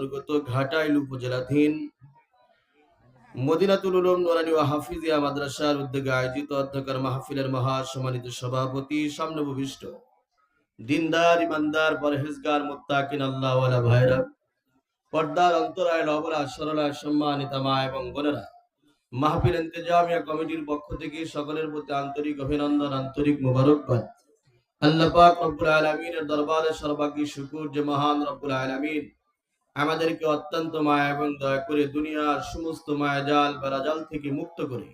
অন্তর্গত ঘাটাইল উপজেলাধীন মদিনাতুল উলুম নুরানী ওয়া হাফিজিয়া মাদ্রাসার উদ্যোগে আয়োজিত অধ্যকার মাহফিলের মহাসম্মানিত সভাপতি, সামনেভূমিষ্ঠ দিনদার, ইমানদার, পরহেজগার, মুত্তাকিন আল্লাহওয়ালা ভাইরা, পর্দার অন্তরায় লবলা সরলা সম্মানিতা মা এবং বোনেরা, মাহফিল ইন্তেজামিয়া কমিটির পক্ষ থেকে সকলের প্রতি আন্তরিক অভিনন্দন, আন্তরিক মোবারকবাদ। আল্লাহ পাক রব্বুল আলামিনের দরবারে সর্বাগ্রে শুকর যে মহান রব্বুল আলামিন আমাদেরকে অত্যন্ত মায়া এবং দয়া করে দুনিয়ার সমস্ত মায়াজাল বেড়াজাল থেকে মুক্ত করে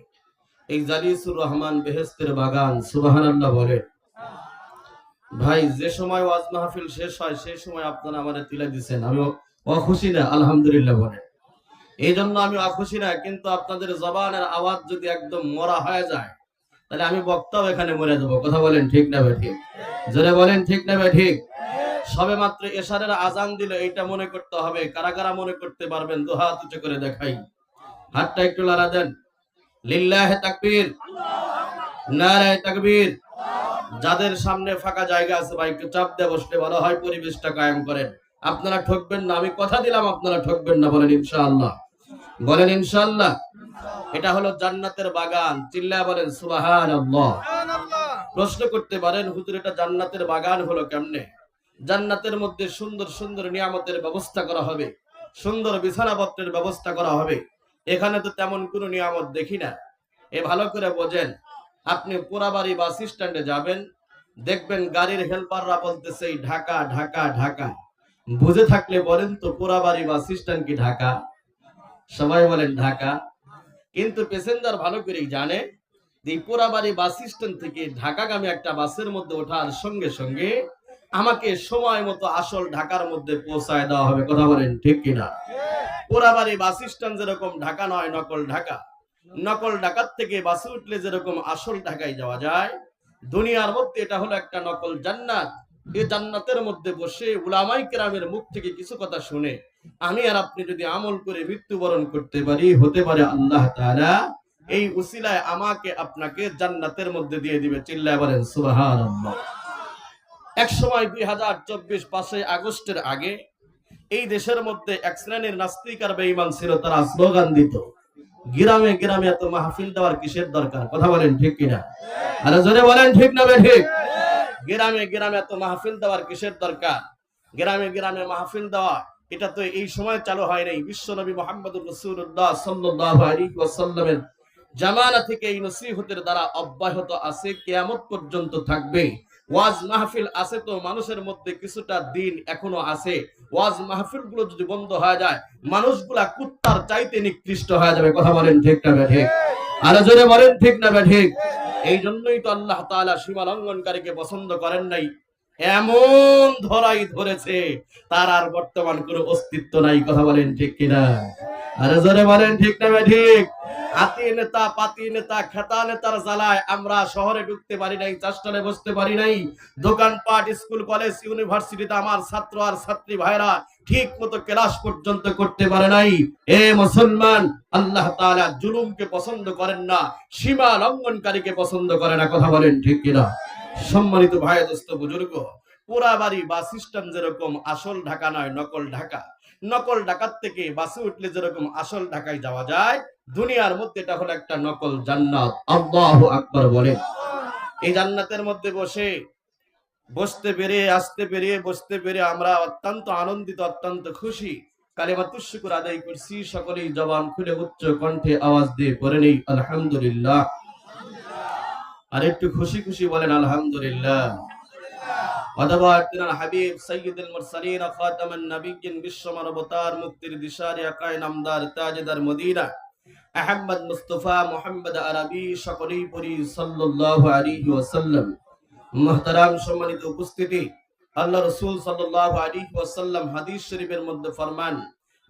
এই জালিসুর রহমান বেহেশতের বাগান, সুবহানাল্লাহ বলে। ভাই, যে সময় ওয়াজ মাহফিল শেষ হয় সেই সময় আপনারা আমাদের তুলে দিচ্ছেন, আমি অখুশি না, আলহামদুলিল্লাহ বলে। এই জন্য আমি অখুশি না, কিন্তু আপনাদের জবানের আওয়াজ যদি একদম মরা হয়ে যায় তাহলে আমি বক্তাও এখানে মরে যাবো। কথা বলেন ঠিক না ভাই? ঠিক জোরে বলেন ঠিক না ভাই? ঠিক। সবে মাত্র এশারের আজান দিলে এইটা মনে করতে হবে। কারা কারা মনে করতে পারবেন দু হাত উঁচু করে দেখাই, হাতটা একটু লড়া দেন। লিল্লাহে তাকবীর, নারায়ে তাকবীর। যাদের সামনে ফাঁকা জায়গা আছে ভাই একটু চাপ দিয়ে বসলে ভালো হয়, পরিবেশটা কায়েম করেন। আপনারা ঠকবেন না, আমি কথা দিলাম আপনারা ঠকবেন না। বলেন ইনশাআল্লাহ, বলেন ইনশাআল্লাহ। এটা হলো জান্নাতের বাগান, চিল্লায়া বলেন সুবহানাল্লাহ। প্রশ্ন করতে পারেন হুজুর এটা জান্নাতের বাগান হলো কেমনে? জান্নাতের মধ্যে সুন্দর সুন্দর নিয়ামতের ব্যবস্থা করা হবে, সুন্দর বিছানাপত্রের ব্যবস্থা করা হবে। এখানে তো তেমন কোনো নিয়ামত দেখি না। এ ভালো করে বোঝেন। আপনি পোড়াবাড়ি বাস স্ট্যান্ডে যাবেন, দেখবেন গাড়ির হেল্পাররা বলতেছে ঢাকা ঢাকা ঢাকা। বুঝে থাকলে বলেন তো পোড়াবাড়ি বাস স্ট্যান্ড কি ঢাকা? সবাই বলেন ঢাকা। কিন্তু প্যাসেঞ্জার ভালো করেই জানে যে পোড়াবাড়ি বাস স্ট্যান্ড থেকে ঢাকাগামী একটা বাসের মধ্যে ওঠার সঙ্গে সঙ্গে আমাকে সময় মতো আসল ঢাকার মধ্যে পৌঁছায় দেওয়া হবে। কথা বলেন ঠিক কিনা? পোড়াবাড়ি বাস স্ট্যান্ড যেরকম ঢাকা নয়, নকল ঢাকা। নকল ঢাকার থেকে বাসে উঠলে যেরকম আসল ঢাকায় যাওয়া যায়, দুনিয়ার মধ্যে এটা হলো একটা নকল জান্নাত। এই জান্নাতের মধ্যে বসে উলামায়ে কেরামের মুখ থেকে কিছু কথা শুনে আমি আর আপনি যদি আমল করে মৃত্যুবরণ করতে পারি, হতে পারে আল্লাহ তাআলা এই উসিলায় আমাকে আপনাকে জান্নাতের মধ্যে দিয়ে দিবে। চিল্লায় বলেন সুবহানাল্লাহ। এক সময় 2024 5 আগস্টের আগে এই দেশের মধ্যে এক শ্রেণীর নাস্তিক আর বেঈমান ছিল। তারা স্লোগান দিত গ্রামে গ্রামে এত মাহফিল দেওয়ার কিসের দরকার? কথা বলেন ঠিক কিনা? আরে জোরে বলেন ঠিক না বে ঠিক? গ্রামে গ্রামে এত মাহফিল দেওয়ার কিসের দরকার? গ্রামে গ্রামে মাহফিল দেওয়া এটা তো এই সময় চালু হয় নাই। বিশ্বনবী মুহাম্মদুর রাসূলুল্লাহ সাল্লাল্লাহু আলাইহি ওয়াসাল্লামের জামানা থেকে এই নসিহতের দ্বারা অব্যাহত আছে, কিয়ামত পর্যন্ত থাকবে। ওয়াজ মাহফিল আছে তো মানুষের মধ্যে কিছুটা দিন এখনো আছে। ওয়াজ মাহফিল গুলো যদি বন্ধ হয়ে যায় মানুষগুলা কুত্তার চাইতে নিকৃষ্ট হয়ে যাবে। কথা বলেন ঠিক না বে ঠিক? আরো জোরে বলেন ঠিক না বে ঠিক? এই জন্যই তো আল্লাহ তাআলা সীমা লঙ্ঘনকারীকে পছন্দ করেন নাই। এমন ধরাই ধরেছে তার আর বর্তমান কোনো অস্তিত্ব নাই। কথা বলেন ঠিক কিনা? আরে জোরে বলেন ঠিক না বে ঠিক? আতি নেতা, পাতি নেতা, খেতা নেতার জ্বালায় আমরা শহরে ঢুকতে পারি নাই, চাষটালে বসতে পারি নাই। দোকানপাট, স্কুল, কলেজ, ইউনিভার্সিটিতে আমার ছাত্র আর ছাত্রী ভাইরা ঠিক মতো ক্লাস পর্যন্ত করতে পারে নাই। এ মুসলমান, আল্লাহ তাআলা জুলুমকে পছন্দ করেন না, সীমা লঙ্ঘনকারীকে পছন্দ করে না। কথা বলেন ঠিক কিনা? সম্মানিত ভাই, দোস্ত, বুজুর্গ, পোড়াবাড়ি বাস স্ট্যান্ড যেরকম আসল ঢাকা নয়, নকল ঢাকা। নকল ঢাকার থেকে বাসে উঠলে যেরকম আসল ঢাকায় যাওয়া যায়, দুনিয়ার মধ্যে এটা হলো একটা নকল জান্নাত। আল্লাহু আকবার বলে। এই জান্নাতের মধ্যে বসতে পেরে, আসতে পেরে, বসতে পেরে আমরা অত্যন্ত আনন্দিত, অত্যন্ত খুশি। কালিমাতুশ শুকর আদায় করছি। সকলেই জবান খুলে উচ্চ কণ্ঠে আওয়াজ দিয়ে পড়ে নেই আলহামদুলিল্লাহ। আর একটু খুশি খুশি বলেন আলহামদুলিল্লাহ। অথবা তিনার হাবিব সাইয়্যিদুল মুরসালিন খাতামুন নবিয়্যিন, বিশ্ব মানবতার মুক্তির দিশারি আকায়ে নামদার তাজদার মদিনা আহমদ মুস্তাফা মুহাম্মদ আরবি, সকলেই পড়ি সাল্লাল্লাহু আলাইহি ওয়াসাল্লাম। মুহতারাম সম্মানিত উপস্থিতি, আল্লাহ রাসূল সাল্লাল্লাহু আলাইহি ওয়াসাল্লাম হাদিস শরীফের মধ্যে ফরমান,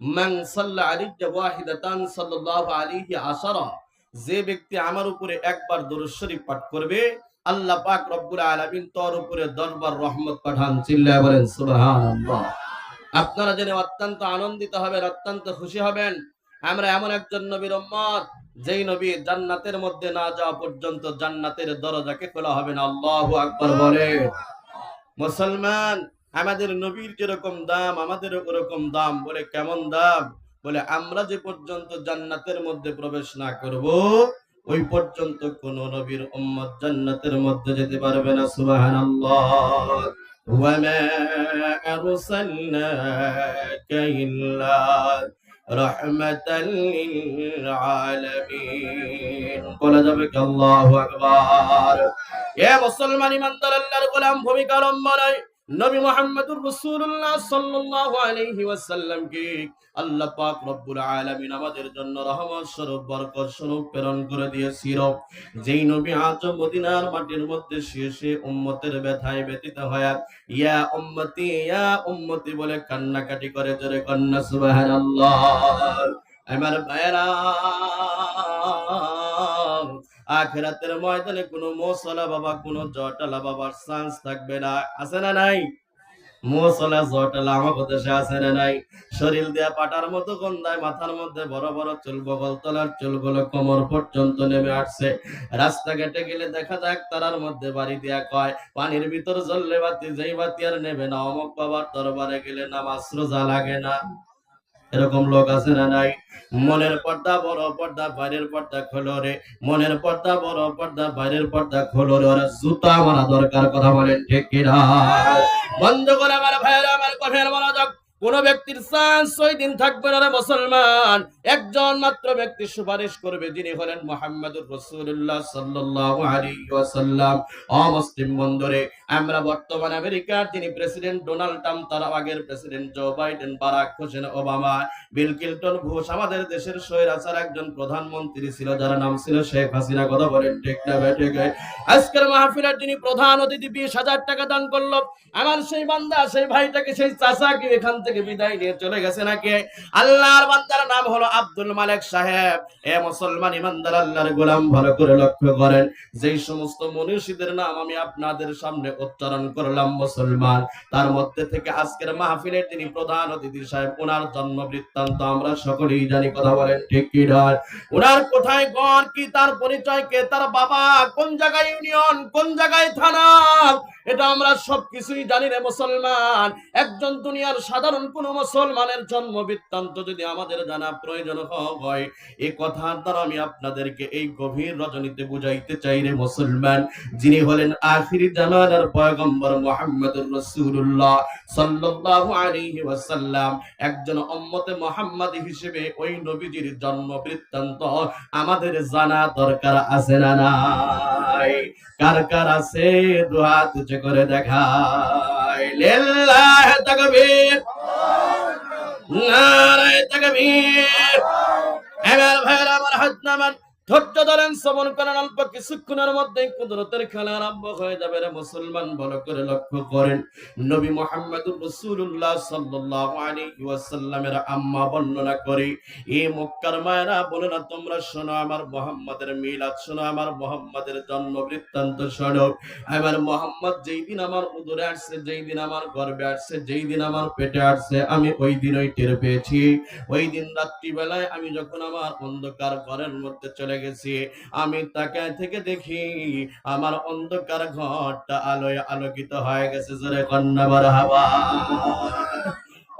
মান সাল্লা আলাইহি ওয়াহিদাতান সাল্লাল্লাহু আলাইহি আশারা, যে ব্যক্তি আমার উপরে একবার দরুদ শরীফ পাঠ করবে আল্লাহ পাক রব্বুল আলামিন তার উপরে 10 বার রহমত পাঠান। চিল্লায়া বলেন সুবহানাল্লাহ। আপনারা জেনে অত্যন্ত আনন্দিত হবেন, অত্যন্ত খুশি হবেন। আমরা এমন একজন নবীর উম্মত যেই নবী জান্নাতের মধ্যে না যাওয়া পর্যন্ত জান্নাতের দরজাকে খোলা হবে না। আল্লাহু আকবার বলেন। মুসলমান, আমাদের নবীর যেরকম দাম আমাদের ওরকম দাম। বলে কেমন দাম? বলে আমরা যে পর্যন্ত জান্নাতের মধ্যে প্রবেশ না করব ওই পর্যন্ত কোন নবীর উম্মত জান্নাতের মধ্যে যেতে পারবে না। সুবহানাল্লাহ। ওয়া মা আরসালনাকা ইল্লা রাহমাতাল লিল আলামিন। বলা যাবে কি আল্লাহু আকবার। এ মুসলমান ইমানদার আল্লাহর গোলাম ভূমিকা অবলম্বন নবী মুহাম্মদুর রাসূলুল্লাহ সাল্লাল্লাহু আলাইহি ওয়াসাল্লাম কে আল্লাহ পাক রব্বুল আলামিন আমাদের জন্য রহমত স্বরূপ বরকত স্বরূপ প্রেরণ করে দিয়েছিল। যেই নবী আজ মদিনার মাটির মধ্যে শুয়ে উম্মতের ব্যথায় ব্যথিত হয়ে ইয়া উম্মতি বলে কান্নাকাটি করে, জোরে কন্না সুবহানাল্লাহ। আমার ভাইরা, আখিরাতের ময়দানে কোনো মোসলা বাবা কোনো জটালা বাবার চান্স থাকবে না। আছে না নাই? মোসলা জটালা আমার দেশে আছে না নাই? শরীর দেয়া পাটার মতো গন্ধায়, মাথার মধ্যে বড় বড় চুল, বগল তলার চুলগুলো কোমর পর্যন্ত নেমে আসছে। রাস্তাঘাটে গেলে দেখা যাক তারার মধ্যে বাড়ি দেয়া কয় পানির ভিতর জ্বললে বাতি, যেই বাতি আর নেবে না। অমুক বাবার দরবারে গেলে নামাজ রোজা লাগে না। এরকম লোক আছে না নাই? মনের পর্দা বড় পর্দা, বাইরের পর্দা খোলো রে। মনের পর্দা বড় পর্দা, বাইরের পর্দা খোলো রে। ওরা জুতা মারা দরকার, কথা বলেন ঠিক কিনা? বন্ধ করে আমার ভাইয়েরা, আমার কথার মনোযোগ। কোন ব্যক্তির চান্স ওই দিন থাকবে না রে মুসলমান। একজন মাত্র ব্যক্তি সুপারিশ করবে, যিনি হলেন মুহাম্মদুর রাসূলুল্লাহ সাল্লাল্লাহু আলাইহি ওয়াসাল্লাম। অমুসলিম বন্ধুরে, আমরা বর্তমান আমেরিকার যিনি প্রেসিডেন্ট ডোনাল্ড ট্রাম্প, তার আগের president Joe Biden, Barack Hussein Obama, Bill Clinton, Bush, আমাদের দেশের স্বৈরাচার একজন প্রধানমন্ত্রী ছিল যার নাম ছিল শেখ হাসিনা। কথা বলেন ঠিক না ঠিক? আজকের মাহফিলের যিনি প্রধান অতিথি 20,000 টাকা দান করলো, আমার সেই বান্দা, সেই ভাইটাকে, সেই চাচাকে এখান থেকে বিদায় নিয়ে চলে গেছে নাকি? আল্লাহর বান্দার নাম হলো আব্দুল মালেক সাহেব। এ মুসলমান ইমানদার আল্লাহর গোলাম, ভালো করে লক্ষ্য করেন। যেই সমস্ত মনীষীদের নাম আমি আপনাদের সামনে উচ্চারণ করলাম মুসলমান, তার মধ্যে থেকে আজকের মাহফিলের যিনি প্রধান অতিথি সাহেব, ওনার জন্ম বৃত্তান্ত আমরা সকলেই জানি। কথা বলেন ঠিক কি নয়? ওনার কোথায় ঘর, কি তার পরিচয়, কে তার বাবা, কোন জায়গায় ইউনিয়ন, কোন জায়গায় থানা, এটা আমরা সবকিছুই জানি রে মুসলমান। একজন দুনিয়ার সাধারণ কোন মুসলমানের জন্ম বৃত্তান্ত যদি আমাদের জানা প্রয়োজন হয়, এই কথার দ্বারা আমি আপনাদেরকে এই গভীর রজনীতে বুঝাইতে চাই রে মুসলমান, যিনি হলেন আখিরি জামানার পয়গম্বর মুহাম্মদুর রাসূলুল্লাহ সাল্লাল্লাহু আলাইহি ওয়াসাল্লাম, একজন উম্মতে মুহাম্মাদি হিসেবে ওই নবীজির জন্ম বৃত্তান্ত আমাদের জানা দরকার আছে না নাই? কার কার আছে দুই হাত উঁচু করে দেখায়। লিল্লাহি তাকবীর, নারায়ে তাকবীর। আমার ভাইরা, আমার হাত নামান, ধৈর্য ধরেন, শ্রবণ করেন। অল্প কিছুক্ষণের মধ্যেই কুদরতের খেলা আরম্ভ হয়ে যাবে রে মুসলমান। ভালো করে লক্ষ্য করেন, নবী মুহাম্মদুর রাসূলুল্লাহ সাল্লাল্লাহু আলাইহি ওয়াসাল্লামের আম্মা বর্ণনা করে, এই মক্কার মায়েরা বলে না, তোমরা শোনো আমার মুহাম্মাদের মিলাদ, শোনো আমার মুহাম্মাদের জন্ম বৃত্তান্ত শোনো। আমার মুহাম্মদ যেই দিন আমার উদরে আসছে, যেই দিন আমার গর্ভে আসছে, যেই দিন আমার পেটে আসছে, আমি ওই দিনই টের পেয়েছি। ওই দিন রাত্রিবেলায় আমি যখন আমার অন্ধকার ঘরের মধ্যে চলে গেছি, আমি তাকায় থেকে দেখি আমার অন্ধকার ঘরটা আলোয় আলোকিত হয়ে গেছে। জোরে কন্যা মারহাবা।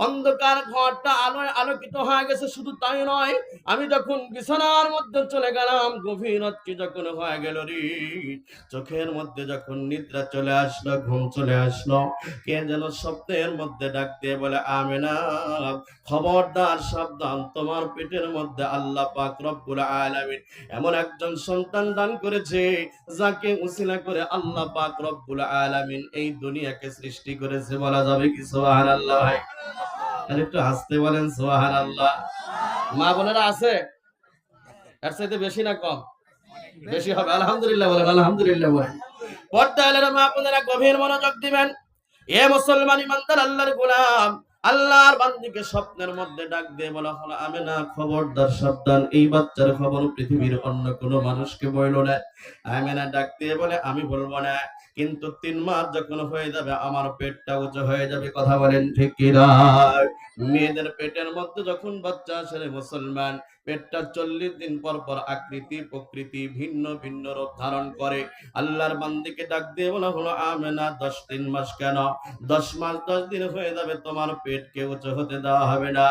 অন্ধকার ঘরটা আলোয় আলোকিত হয়ে গেছে। শুধু তাই নয়, আমি যখন বিছানার মধ্যে চলে গেলাম, গভীর রাত্রি যখন হয়ে গেল রে, চোখের মধ্যে যখন নিদ্রা চলে আসলো, ঘুম চলে আসলো, কে যেন স্বপ্নের মধ্যে ডাক দিয়ে বলে, আমেনা, খবরদার, সাবধান, তোমার পেটের মধ্যে আল্লাহ পাক রব্বুল আলামিন এমন একজন সন্তান দান করেছে, যাকে উসিলা করে আল্লাহ পাক রব্বুল আলামিন এই দুনিয়াকে সৃষ্টি করেছে। বলা যাবে কি সুবহানাল্লাহ? ভাই আর একটু হাসতে বলেন সুবহানাল্লাহ। মা বোনেরা আছে? এর চাইতে বেশি না কম? বেশি হবে। আলহামদুলিল্লাহ বলেন, আলহামদুলিল্লাহ বলেন। পর্দার মা বোনেরা গভীর মনোযোগ দিবেন। এ মুসলমান ইমানদার আল্লাহর গোলাম, আল্লাহর বান্দিকে স্বপ্নের মধ্যে ডাক দিয়ে বলা হলো, আমেনা, খবরদার, সাবধান, এই বাচ্চার খবর পৃথিবীর অন্য কোনো মানুষকে বইল না। আমেনা ডাক দিয়ে বলে, আমি বলবো না, কিন্তু 3 মাস যখন হয়ে যাবে আমার পেটটা উঁচু হয়ে যাবে। কথা বলেন ঠিক কি না? মেয়েদের পেটের মধ্যে যখন বাচ্চা আসে মুসলমান, পেটটা 40 দিন পর পর আকৃতি প্রকৃতি ভিন্ন ভিন্ন রূপ ধারণ করে। আল্লাহর বান্দিকে ডাক দিয়ে বলা হলো, আমেনা 10 মাস কেন? 10 মাস 10 দিন হয়ে যাবে, তোমার পেটকে উঁচু হতে দেওয়া হবে না।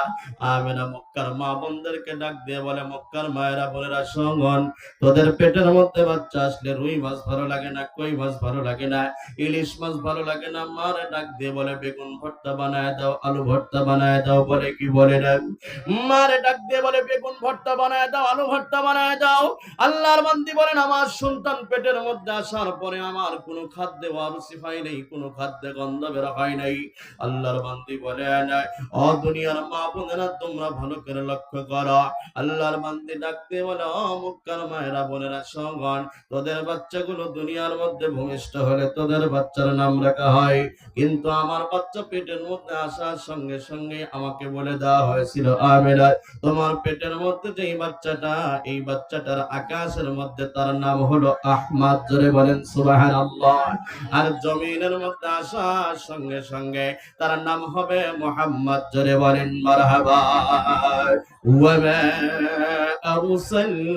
আমেনা মক্কার মা বোনদেরকে ডাক দিয়ে বলে, মক্কার মায়েরা বোনেরা শোন, তোদের পেটের মধ্যে বাচ্চা আসলে রুই মাছ ভালো লাগে না, কই মাছ ভালো লাগে না, ইলিশ মাছ ভালো লাগে না, মারে ডাক দিয়ে বলে বেগুন ভর্তা বানায় দাও, আলু ভর্তা বানায় দাও। বলে কি বলে না? মারে ডাক দিয়ে বলে বেগুন ভর্তা বানায় দাও, আলু ভর্তা বানায় দাও। আল্লাহর বান্দি বলেন, আমার সন্তান পেটের মধ্যে আসার পরে আমার কোনো খাদ্যে রুচি পাই নাই, কোনো খাদ্যে গন্ধ বের হয় নাই। আল্লাহর বান্দি বলেন, ও দুনিয়ার মা বোনেরা তোমরা ভালো করে লক্ষ্য করো। আল্লাহর বান্দি ডাক দিয়ে বলে, ও মক্কার মায়েরা বোনেরা শোন, তোদের বাচ্চাগুলো দুনিয়ার মধ্যে ভূমিষ্ঠ হলে তোদের বাচ্চার নাম রাখা হয়, কিন্তু আমার বাচ্চা পেটের মধ্যে আসার সঙ্গে সঙ্গে আমাকে বলে দেওয়া হয়েছিল, আমেনা তোমার পেটের মধ্যে যে বাচ্চাটা, এই বাচ্চাটার আকাশের মধ্যে তার নাম হলো আহমদ। জোরে বলেন সুবহানাল্লাহ। আর জমিনের মধ্যে আসার সঙ্গে সঙ্গে তার নাম হবে মুহাম্মদ। জোরে বলেন মারহাবা। ওয়া মা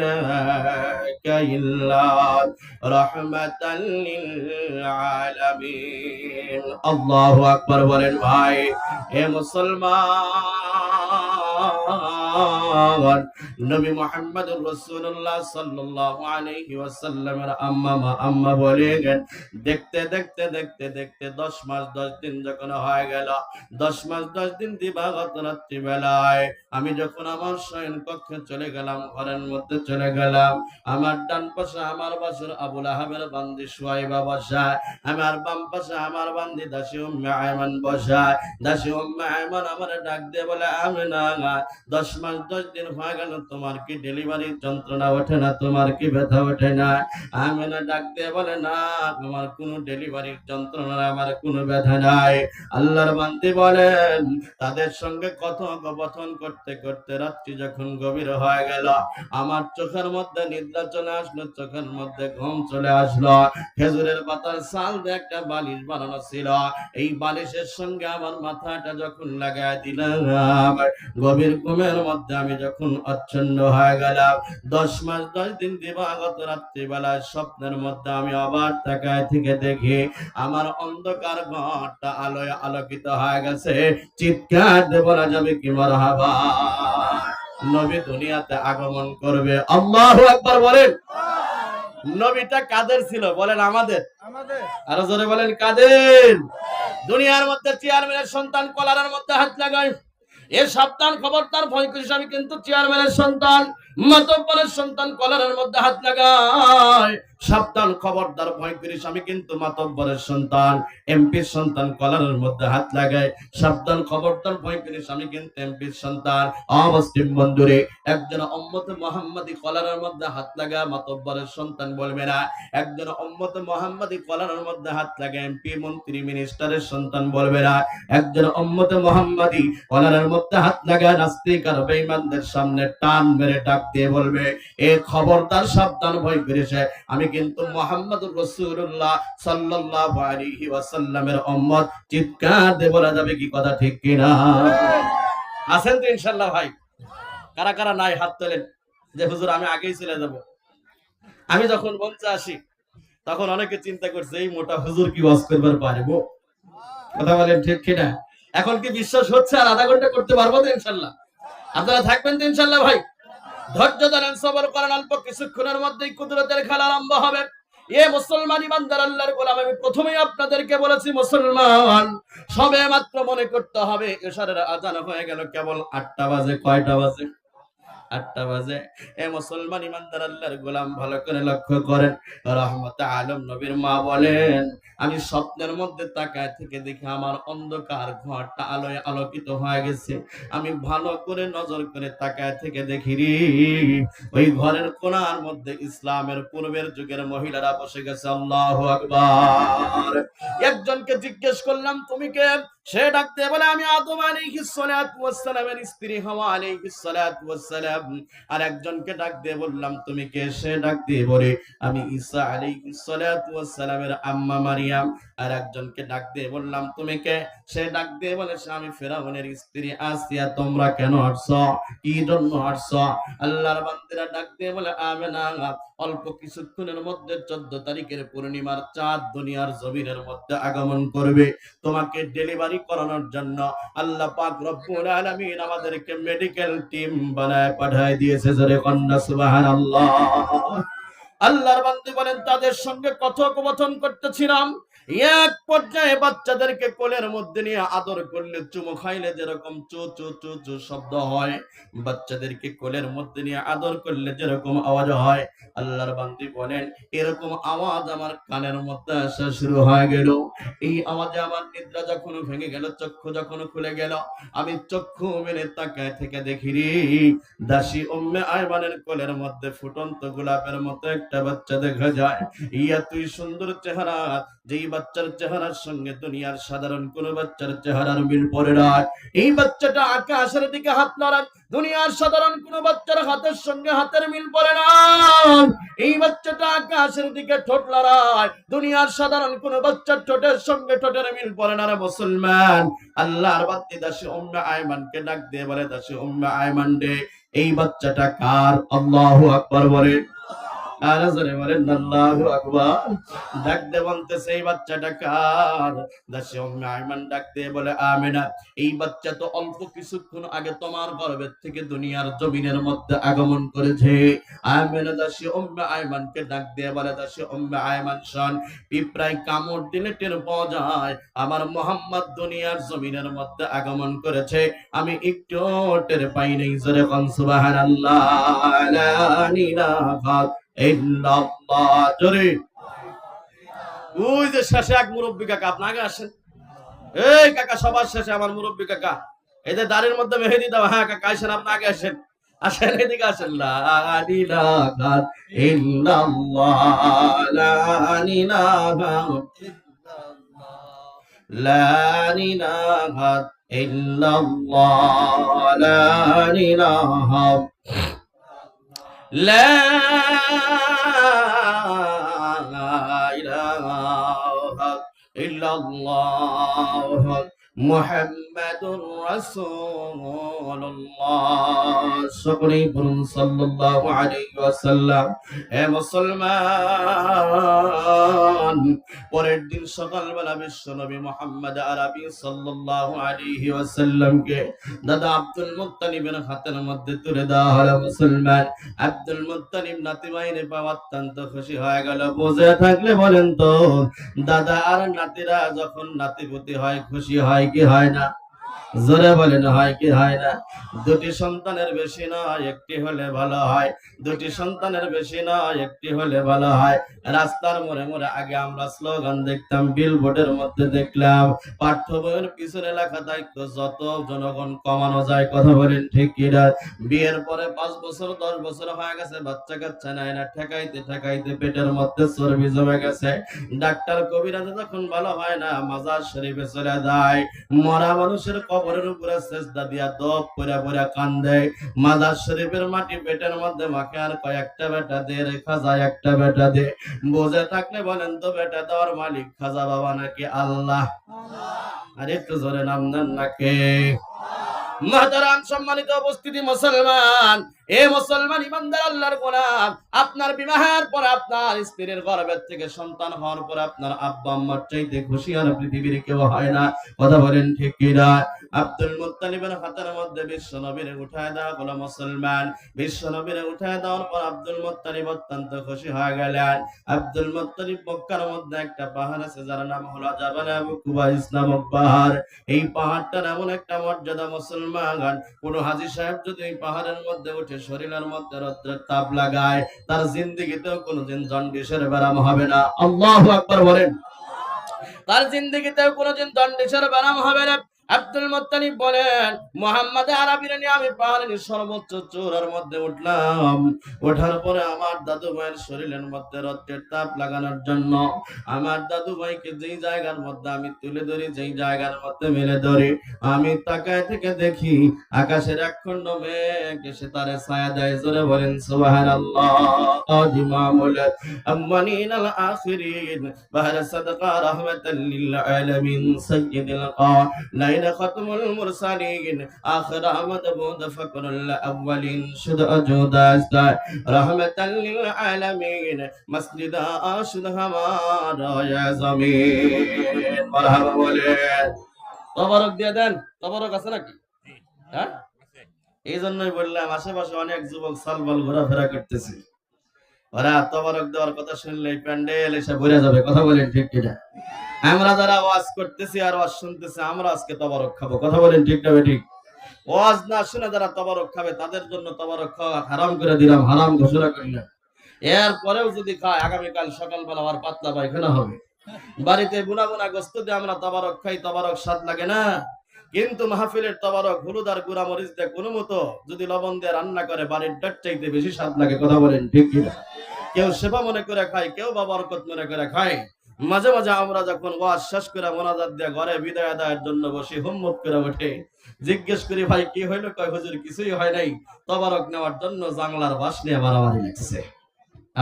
আরসালনাকা ইল্লা রাহমাতাল লিল আলামিন। আল্লাহু আকবার বলেন ভাই। হে মুসলমান, নবী মুহাম্মদুর রাসূলুল্লাহ সাল্লাল্লাহু আলাইহি ওয়াসাল্লামের আম্মা বলেন, দেখতে দেখতে দেখতে দেখতে 10 মাস 10 দিন যখন হয়ে গেল, 10 মাস 10 দিন দিবাগত রাত্রি বেলায় আমি যখন আমার শয়ন কক্ষে চলে গেলাম, ঘরের মধ্যে চলে গেলাম, আমার ডান পাশে আমার বাসুর আবু লাহাবের বান্দি সুয়াইবা বসা, আমার বাম পাশে আমার বান্দি দাসী উম্মে আয়মান বসা। দাসী উম্মে আয়মান আমার ডাক দিয়ে বলে, আমিনা 10 মাস 10 দিন হয়ে গেল, তোমার কি ডেলিভারির যন্ত্রণা ওঠে না, তোমার কি ব্যথা ওঠে না? আমিনা ডাক দিয়ে বলে, না আমার কোনো ডেলিভারির যন্ত্রণা, আমার কোনো ব্যথা নাই। আল্লাহর বান্দি বলেন, তাদের সঙ্গে কথোপকথন করতে করতে রাত্রি যখন গভীর হয়ে গেল, আমার চোখের মধ্যে নিদ্রা চলে আসলো, চোখের মধ্যে ঘুম চলে আসলো। খেজুরের পাতার ছাল দিয়ে একটা বালিশ বানানো ছিল, এই বালিশের সঙ্গে আমার মাথাটা যখন লাগাই দিলাম, গভীর ঘুমের মধ্যে আমি যখন আচ্ছন্ন হয়ে গেলাম, 10 মাস 10 দিন দিবাগত রাত্রিবেলায় স্বপ্নের মধ্যে আমি আবার তাকায় থেকে দেখি আমার অন্ধকার ঘরটা আলোয় আলোকিত হয়ে গেছে। চিৎকার দিয়ে বলা যাবে কি মারহাবা। নবী দুনিয়াতে আগমন করবে। আল্লাহু আকবার বলেন। নবীটা কাদের ছিল বলেন? আমাদের। আরো জোরে বলেন কাদের? দুনিয়ার মধ্যে চেয়ারম্যানের সন্তান কলারের মধ্যে হাত লাগায়, এ সাবধান, খবরদার, ভয় করিস, আমি কিন্তু চেয়ারম্যানের সন্তান, মাতব্বরের সন্তান, কলারের মধ্যে হাত লাগায়, সাবধান, খবরদার, ভয় করিস, আমি কিন্তু মাতব্বরের সন্তান, এমপির সন্তান, কলারের মধ্যে হাত লাগায়, সাবধান, খবরদার, ভয় করিস, আমি কিন্তু এমপির সন্তান। অমুসলিম বন্ধুরে, একজন উম্মতে মুহাম্মাদি কলারের মধ্যে হাত লাগা মাতব্বরের সন্তান বলবে না, একজন উম্মতে মুহাম্মাদি কলারের মধ্যে হাত লাগা এমপি মন্ত্রী মিনিস্টারের সন্তান বলবে না, একজন উম্মতে মুহাম্মাদি কলারের মধ্যে হাত লাগা নাস্তিক আর বেঈমানদের সামনে টান মেরে ডাক দিয়ে বলবে, এ খবরদার, সাবধান, ভয় করিস, আমি কিন্তু মুহাম্মদুর রাসূলুল্লাহ সাল্লাল্লাহু আলাইহি ওয়াসাল্লামের উম্মত। চিৎকার দিয়ে বলা যাবে কি কথা ঠিক কিনা? আছেন তো ইনশাআল্লাহ ভাই? কারা কারা নাই হাত তোলেন যে হুজুর আমি আগেই চলে যাব। আমি যখন মঞ্চে আসি তখন অনেকে চিন্তা করছে, এই মোটা হুজুর কি ওয়াজ করবার পারবো? কথা বলেন ঠিক কিনা? এখন কি বিশ্বাস হচ্ছে আর আধা ঘন্টা করতে পারবো তো ইনশাআল্লাহ? আপনারা থাকবেন তো ইনশাআল্লাহ ভাই? ধৈর্য ধরেন, সবর করেন, অল্প কিছুক্ষণের মধ্যেই কুদরতের খেলা আরম্ভ হবে। এ মুসলমান ইমানদার আল্লাহর গোলাম, আমি প্রথমেই আপনাদেরকে বলেছি মুসলমান, সবে মাত্র মনে করতে হবে এশারের আজান হয়ে গেল, কেবল 8টা বাজে। কয়টা বাজে? 8টা বাজে। এ মুসলমান ইমানদার আল্লাহর গোলাম, ভালো করে লক্ষ্য করেন। রহমতে আলম নবীর মা বলেন, আমি স্বপ্নের মধ্যে তাকায় থেকে দেখি আমার অন্ধকার ঘরটা আলোয় আলোকিত হয়ে গেছে। আমি ভালো করে নজর করে তাকায় থেকে দেখি রে, ওই ঘরের কোণার মধ্যে ইসলামের পূর্বের যুগের মহিলারা বসে গেছে। আল্লাহু আকবার। একজনকে জিজ্ঞেস করলাম, তুমি কে? সে ডাক দিয়ে বলে আমি আদম আলাইহিস সালাতু ওয়াস সালামের স্ত্রী হাওয়া আলাইহিস সালাতু ওয়াস সালাম। আর একজনকে ডাক দিয়ে বললাম তুমি কে? সে ডাক দিয়ে বলে আমি ঈসা আলাইহিস সালাতু ওয়াস সালামের আম্মা মারিয়াম। আর একজনকে ডাক দিয়ে বললাম তুমি কে? সে ডাক দিয়ে বলে আমি ফেরাউনের স্ত্রী আসিয়া। তোমরা কেন আসছো? কি জন্য আসছো? আল্লাহর বান্দারা ডাক দিয়ে বলে আমেনা, অল্প কিছুক্ষণের মধ্যে 14 তারিখের পূর্ণিমার চাঁদ দুনিয়ার জমিনের মধ্যে আগমন করবে। তোমাকে ডেলিভারি করানোর জন্য আল্লাহ পাক রব্বুল আলামিন আমাদেরকে মেডিকেল টিম বানায় পাঠায় দিয়েছে। জোরে কন্না সুবহানাল্লাহ। আল্লাহর বান্দা বলেন তাদের সঙ্গে কথোপকথন করতেছিলাম। এক পর্যায়ে বাচ্চাদেরকে কোলের মধ্যে নিয়ে আদর করলে, চুমু খাইলে যেরকম চু চু চু চু শব্দ হয়, বাচ্চাদেরকে কোলের মধ্যে নিয়ে আদর করলে যেরকম আওয়াজ হয়, আল্লাহর বান্দা বলেন এরকম আওয়াজ আমার কানের মধ্যে আসা শুরু হয়ে গেল। এই আওয়াজে আমার নিদ্রা যখন ভেঙে গেল, চক্ষু যখন খুলে গেল, আমি চক্ষু মেলে তাকায় থেকে দেখি রে, দাসী উম্মে আয়মানের কোলের মধ্যে ফুটন্ত গোলাপের মতো একটা বাচ্চা দেখা যায়। ইয়া তুই সুন্দর চেহারা, যেই বাচ্চার চেহারার সঙ্গে দুনিয়ার সাধারণ কোন বাচ্চার চেহারার মিল পড়ে না। এই বাচ্চাটা আকাশের দিকে হাত নাড়ায়, দুনিয়ার সাধারণ কোন বাচ্চার হাতের সঙ্গে হাতের মিল পড়ে না। এই বাচ্চাটা আকাশের দিকে ঠোঁট লড়ায়, দুনিয়ার সাধারণ কোন বাচ্চার ঠোঁটের সঙ্গে ঠোঁটের মিল পড়ে না। রে মুসলমান, আল্লাহর বান্দী দাসী উম্মে আয়মানকে ডাক দিয়ে বলে দাসী উম্মে আয়মান রে, এই বাচ্চাটা কার? আল্লাহু আকবার বলে। আরে জোরে বলেন আল্লাহু আকবার। ডাক দিয়ে বলতেছে এই বাচ্চাটা কার? দাসী উম্মে আয়মান ডাক দিয়ে বলে আমিনা, এই বাচ্চা তো অল্প কিছুক্ষণ আগে তোমার গর্ভের থেকে দুনিয়ার জমিনের মধ্যে আগমন করেছে। আমিনা দাসী উম্মে আয়মানকে ডাক দিয়ে বলে দাসী উম্মে আয়মান শোন, পিঁপড়ায় কামড় দিলে টের পাওয়া যায় আমার মুহাম্মদ দুনিয়ার জমিনের মধ্যে আগমন করেছে, আমি একটু টের পাই নাই। জোরে কোন সুবহানাল্লাহ। লা ইলাহা ইল্লাল্লাহ। জোরে। ওই যে শেষে এক মুরব্বী কাকা, আপনি আগে আসেন। এই কাকা সবার শেষে আমার মুরব্বী কাকা, এই যে দাড়ির মধ্যে মেহেদি দাও। হ্যাঁ কাকা আসেন, আপনি আগে আসেন, আসেন এদিকে আসেন। লা ইলাহা ইল্লাল্লাহ, লা ইলাহা লা ইলাহা ইল্লাল্লাহ, লা ইলাহা লা ইলাহা ইল্লাল্লাহ মুহাম্মাদুর রাসূলুল্লাহ। সকলেই বলুন সাল্লাল্লাহু আলাইহি ওয়াসাল্লাম। হে মুসলমান, পরের দিন সকালবেলা বিশ্বনবী মুহাম্মদ আরবি সাল্লাল্লাহু আলাইহি ওয়াসাল্লামকে দাদা আব্দুল মুত্তালিবের হাতের মধ্যে তুলে দেওয়া হলো। মুসলমান, আব্দুল মুত্তালিব নাতি ভাইরে পাওয়া অত্যন্ত খুশি হয়ে গেল। বুঝে থাকলে বলেন তো, দাদা আর নাতিরা যখন নাতিপুতি হয় খুশি হয় কি হয় না? জোরে বলেন হয় কি হয় না? দুটি সন্তানের বেশি নয়, একটি হলে ভালো হয়। দুটি সন্তানের বেশি নয়, একটি হলে ভালো হয়। রাস্তার মোড়ে মোড়ে আগে আমরা স্লোগান দেখতাম, বিলবোর্ডের মধ্যে দেখলাম, পাঠ্য বইয়ের পিছনে লেখা দায়িত্ব যত জনগণ কমানো যায়। কথা বলেন ঠিক কিনা? বিয়ের পরে 5 বছর 10 বছর হয়ে গেছে, বাচ্চা কাচ্চা নাই না, ঠেকাইতে ঠেকাইতে পেটের মধ্যে চর্বি জমে গেছে। ডাক্তার কবিরাজ যখন ভালো হয় না, মাজার শরীফে চলে যায়, মরা মানুষের কবরের উপরে সেজদা দিয়া দপ পড়া পড়া কান্দে। মাজার শরীফের মাটি পেটের মধ্যে মাকে আর কয়েকটা বেটা দে রে খাজা, একটা বেটা দে। বুঝে থাকলে বলেন তো, বেটা দেওয়ার মালিক খাজা বাবা নাকি আল্লাহ? আর একটু জোরে নাম দেন নাকি? মাহতারাম সম্মানিত উপস্থিতি মুসলমান, এ মুসলমান ইমানদার আল্লাহর গোলাম, আপনার বিবাহের পর আপনার স্ত্রীর গর্ভের থেকে সন্তান হওয়ার পর আপনার আব্বা আম্মার চাইতে খুশি আর পৃথিবীর কেউ হয় না। কথা বলেন ঠিক কিনা? আব্দুল মুত্তালিবের হাতের মধ্যে বিশ্ব নবীরে উঠায় দেওয়া হলো। মুসলমান, বিশ্ব নবীরে উঠায় দেওয়ার পর আব্দুল মুত্তালিব অত্যন্ত খুশি হয়ে গেলেন। আব্দুল মুত্তালিব মক্কার মধ্যে একটা পাহাড় আছে যার নাম হলো জাবাল আবু কুবাইস নামক পাহাড়। এই পাহাড়টার এমন একটা মর্যাদা মুসলমান, কোন হাজী সাহেব যদি এই পাহাড়ের মধ্যে উঠে শরীরের মধ্যে রৌদ্রের তাপ লাগায়, তার জিন্দেগিতেও কোনদিন জন্ডিসের ব্যারাম হবে না। আল্লাহু আকবার বলেন। তার জিন্দেগিতেও কোনদিন জন্ডিসের ব্যারাম হবে না। আব্দুল মুত্তালিব বলেন, মুহাম্মদ আরবীর নিয়ে আমি পাহাড়ের সর্বোচ্চ চূড়ার মধ্যে উঠলাম। ওঠার পরে আমার দাদু ভাইয়ের শরীরের মধ্যে রক্তের তাপ লাগানোর জন্য আমার দাদু ভাইকে যেই জায়গার মধ্যে আমি তুলে ধরি, যেই জায়গার মধ্যে মেলে ধরি, আমি তাকায় থেকে দেখি আকাশের এক খণ্ড মেঘ এসে তারে ছায়া দেয়। জোরে বলেন সুবহানাল্লাহ। ইমামুল আউয়ালিন আল আখিরিন বাহর সাদকা রাহমাতাল লিল আলামিন সাইয়্যিদুল লাইলা খাতমুল মুরসালিন আখির আহমদ বুদ ফকরুল আউয়ালিন শুধু জুদাস্তা রাহমাতাল লিল আলামিন মসজিদ আশুদ হামারা ইয়া জমিন। মারহাবা বলেন। তবারক দিয়ে দেন। তবারক আছে নাকি? হ্যাঁ, এই জন্যই বললাম আশেপাশে অনেক যুবক সালবাল ঘোরাফেরা করতেছে, ওরা তবারক দেওয়ার কথা শুনলে প্যান্ডেল এসে ভরে যাবে। কথা বলেন ঠিক কিনা? আমরা যারা ওয়াজ করতেছি আর ওয়াজ শুনতেছি, আমরা আজকে তবারক খাবো। কথা বলেন ঠিক না ঠিক? ওয়াজ না শুনে যারা তবারক খাবে তাদের জন্য তবারক খাওয়া হারাম করে দিলাম, হারাম ঘোষণা করলাম। এরপরেও যদি খায়, আগামীকাল সকালবেলা আর পাতলা পায়খানা হবে। বাড়িতে বুনা বুনা গোস্ত দিয়ে আমরা তবারক খাই, তবারক স্বাদ লাগে না। কিন্তু মাহফিলের তবারক হলুদ আর গুঁড়া মরিচ দিয়ে কোনো মতো যদি লবণ দিয়ে রান্না করে, বাড়ির ডাট চাইতে বেশি স্বাদ লাগে। কথা বলেন ঠিক কিনা? কেউ সেবা মনে করে খায়, কেউ বা বরকত মনে করে খায়। মাঝে মাঝে আমরা যখন ওয়াজ শেষ করে মোনাজাত দিয়ে ঘরে বিদায় দেওয়ার জন্য বসি, হুম্মত করে ওঠে, জিজ্ঞেস করি ভাই কি হইলো? কয় হুজুর কিছুই হয় নাই, তবারক নেওয়ার জন্য জাংলার বাঁশ নিয়ে মারামারি লাগছে।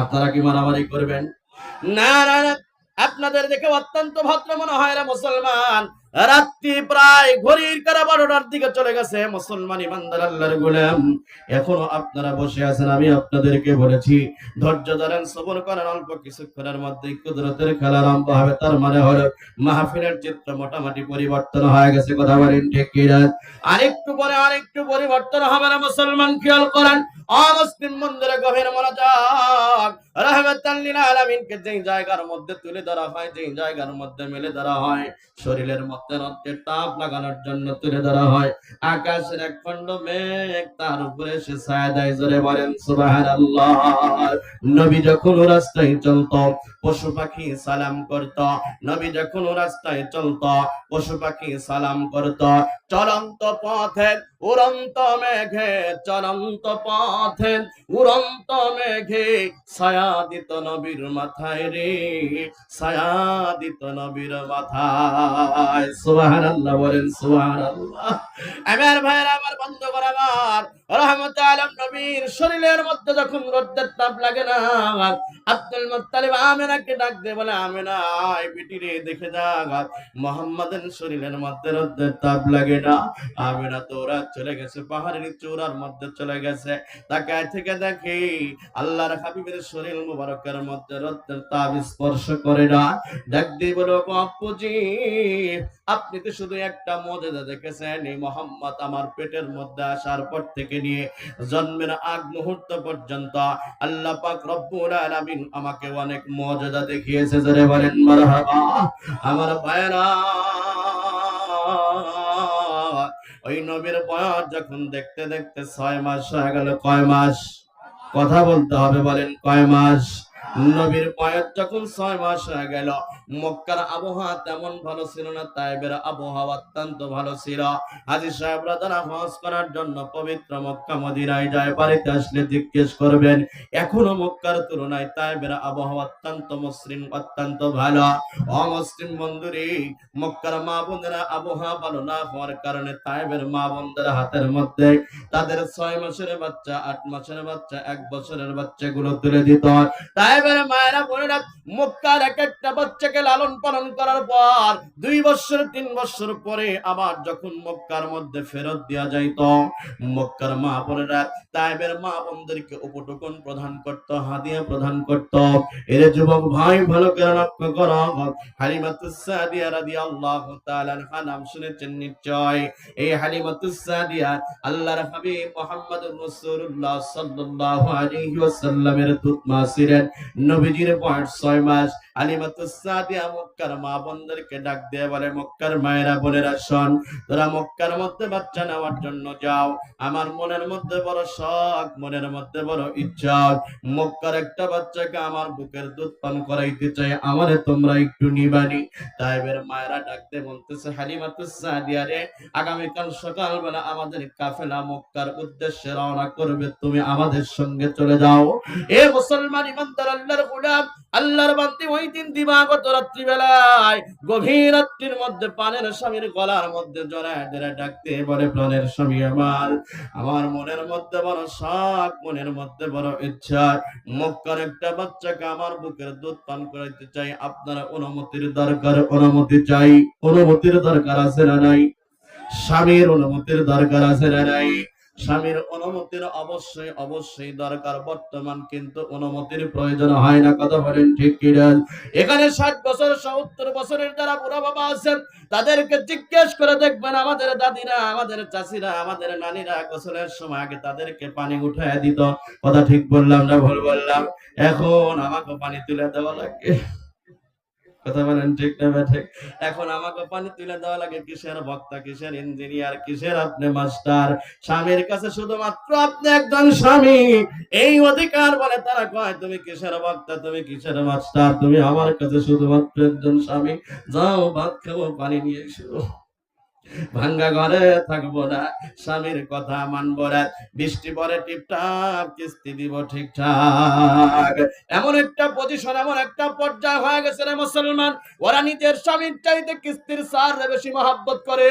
আপনারা কি মারামারি করবেন? না না না, আপনাদের দেখে অত্যন্ত ভদ্র মনে হয় রে মুসলমান। রাত্রি প্রায় ঘড়ির কাঁটা 12টার দিকে চলে গেছে। মুসলমান ইমানদার আল্লাহর গোলাম, এখনো আপনারা বসে আছেন। আমি আপনাদেরকে বলেছি ধৈর্য ধরেন, সবর করেন, অল্প কিছুক্ষণের মধ্যেই কুদরতের খেলা আরম্ভ হবে। তার মানে হলো মাহফিলের চিত্র মোটামুটি পরিবর্তন হয়ে গেছে। কথা বলেন ঠিক কিনা? আরেকটু পরে আরেকটু পরিবর্তন হবে না। মুসলমান খেয়াল করেন, অমুসলিম মন্দিরে গভীর মনোযোগ। রাহমাতাল লিল আলামিনকে যেই জায়গার মধ্যে তুলে ধরা হয়, যেই জায়গার মধ্যে মেলে ধরা হয়, শরীরের মধ্যে রক্তের তাপ লাগানোর জন্য তুলে ধরা হয়, আকাশের এক খণ্ড মেঘ তার উপরে সে ছায়া দেয়। জোরে বলেন সুবহানাল্লাহ। নবী যখন রাস্তায় চলত, পশু পাখি সালাম করত। নবী যখন রাস্তায় চলত, পশু পাখি সালাম করত। চলন্ত পথে উড়ন্ত মেঘে, চলন্ত পথে উড়ন্ত মেঘে ছায়া দিত নবীর মাথায় রে, ছায়া দিত নবীর মাথায়। সুবহানাল্লাহ বলেন সুবহানাল্লাহ। আমার ভাইরা, আমার বন্ধুগণ আমার, রাহমাতুল আলাম নবীর শরীরের মধ্যে যখন রোদের তাপ লাগে না, আব্দুল মুত্তালিব আমিনাকে ডাক দিয়ে বলে, আমিনা আয় বেটি রে, দেখে যাক মুহাম্মাদের শরীরের মধ্যে রোদের তাপ লাগে না। আমিনা তো ওরা চলে গেছে, পাহাড়ের চূড়ার মধ্যে চলে গেছে। তাকায় থেকে দেখি আল্লাহর হাবিবের শরীর মুবারকের মধ্যে রক্তের তাপ স্পর্শ করে না। ডাক দিয়ে বলো, আপুজি আপনি তো শুধু একটা মুজিজা দেখেছেন। এই মুহাম্মদ আমার পেটের মধ্যে আসার পর থেকে নিয়ে জন্মের আগ মুহূর্ত পর্যন্ত আল্লাহ পাক রব্বুল আলামিন আমাকে অনেক মুজিজা দেখিয়েছে। জোরে বলেন মারহাবা। আমার ভাইরা, ওই নবীর বয়স যখন দেখতে দেখতে 6 মাস হয়ে গেল। কয় মাস? কথা বলতে হবে, বলেন কয় মাস? নবীর বয়স যখন 6 মাস হয়ে গেল, মক্কার আবহাওয়া তেমন ভালো ছিল না, তায়েবের আবহাওয়া অত্যন্ত ভালো ছিল। হাজী সাহেবরা যারা হজ করার জন্য পবিত্র মক্কা মদিনায় যায়, বাড়িতে আসলে জিজ্ঞেস করবেন, এখনো মক্কার তুলনায় তায়েবের আবহাওয়া অত্যন্ত মসৃণ, অত্যন্ত ভালো। অমুসলিম বন্ধুরে, মক্কার মা বোনেরা আবহাওয়া ভালো না হওয়ার কারণে তায়েবের মা বোনদের হাতের মধ্যে তাদের 6 মাসের বাচ্চা, 8 মাসের বাচ্চা, 1 বছরের বাচ্চাগুলো তুলে দিত। তায়েবের মায়েরা বোনেরা মক্কার এক একটা বাচ্চাকে লালন পালন করার পর 2 বছর 3 বছর পরে আবার যখন মক্কার মধ্যে ফেরত দেওয়া যাইত, মক্কার মা বোনেরা তায়েবের মা বোনদেরকে উপটকন প্রদান করত, হাদিয়া প্রদান করত। এর যুবক ভাই ভালো করে লক্ষ্য করো, হালিমাতুস সাদিয়া রাদিয়াল্লাহু তাআলা আনহা নাম শুনেছেন নিশ্চয়। এই হালিমাতুস সাদিয়া আল্লাহর হাবিব মুহাম্মদুর রাসূলুল্লাহ সাল্লাল্লাহু আলাইহি ওয়াসাল্লামের দুধ মা ছিলেন। নবীজির বয়স 6 মাস। হালিমাতুস সাদিয়া মক্কার মা বোনদেরকে ডাক দিয়ে বলে, মক্কার মায়েরা বোনেরা শোন, তোরা মক্কার মধ্যে বাচ্চা নেওয়ার জন্য যাও। আমার মনের মধ্যে বড় শখ, মনের মধ্যে বড় ইচ্ছা, মক্কার একটা বাচ্চাকে আমার বুকের দুধ পান করাইতে চাই, আমারে তোমরা একটু নিবানি। তাইবের মায়েরা ডাকতে বলতেছে, হালিমাতুস সাদিয়া রে, আগামীকাল সকালবেলা আমাদের কাফেলা মক্কার উদ্দেশ্যে রওনা করবে, তুমি আমাদের সঙ্গে চলে যাও। এ মুসলমান ইমানদার আল্লাহর গোলাম, আল্লাহর বান্দি, ওই দিন দিবাগত রাত্রি বেলায় গভীর রাত্রির মধ্যে পানের স্বামীর গলার মধ্যে জড়ায় ধরে ডাকতে বলে, প্রাণের স্বামী আমার মনের মধ্যে বড় শখ, মনের মধ্যে বড় ইচ্ছা, মক্কার একটা বাচ্চাকে আমার বুকের দুধ পান করাইতে চাই, আপনারা অনুমতির দরকার, অনুমতি চাই। অনুমতির দরকার আছে না নাই? স্বামীর অনুমতির দরকার আছে না নাই? স্বামীর অনুমতির অবশ্যই অবশ্যই দরকার। বর্তমান কিন্তু অনুমতির প্রয়োজন হয় না, কথা বলেন ঠিক কি না? এখানে 60 বছর 70 বছরের যারা বুড়া বাবা আছেন, তাদেরকে জিজ্ঞেস করে দেখবেন, আমাদের দাদিরা, আমাদের চাচিরা, আমাদের নানিরা গোসলের সময় আগে তাদেরকে পানি উঠায় দিত। কথা ঠিক বললাম না ভুল বললাম? এখন আমাকে পানি তুলে দেওয়া লাগে। কথা বলেন ঠিক না ঠিক? এখন আমাকে পানি তুলে দেওয়া লাগে। কিসের বক্তা, কিসের ইঞ্জিনিয়ার, কিসের আপনি মাস্টার? স্বামীর কাছে শুধুমাত্র আপনি একজন স্বামী, এই অধিকার বলে তারা কয়, তুমি কিসের বক্তা, তুমি কিসের মাস্টার, তুমি আমার কাছে শুধুমাত্র একজন স্বামী। যাও ভাত খাবো, পানি নিয়ে এসো। ভাঙ্গা ঘরে থাকবো না, স্বামীর কথা মানবো না, বৃষ্টি পরে টিপটাপ কিস্তি দিব ঠিকঠাক। এমন একটা পজিশন, এমন একটা পর্যায়ে হয়ে গেছে রে মুসলমান, ওরা নিজের স্বামীর চাইতে কিস্তির সার বেশি মহব্বত করে।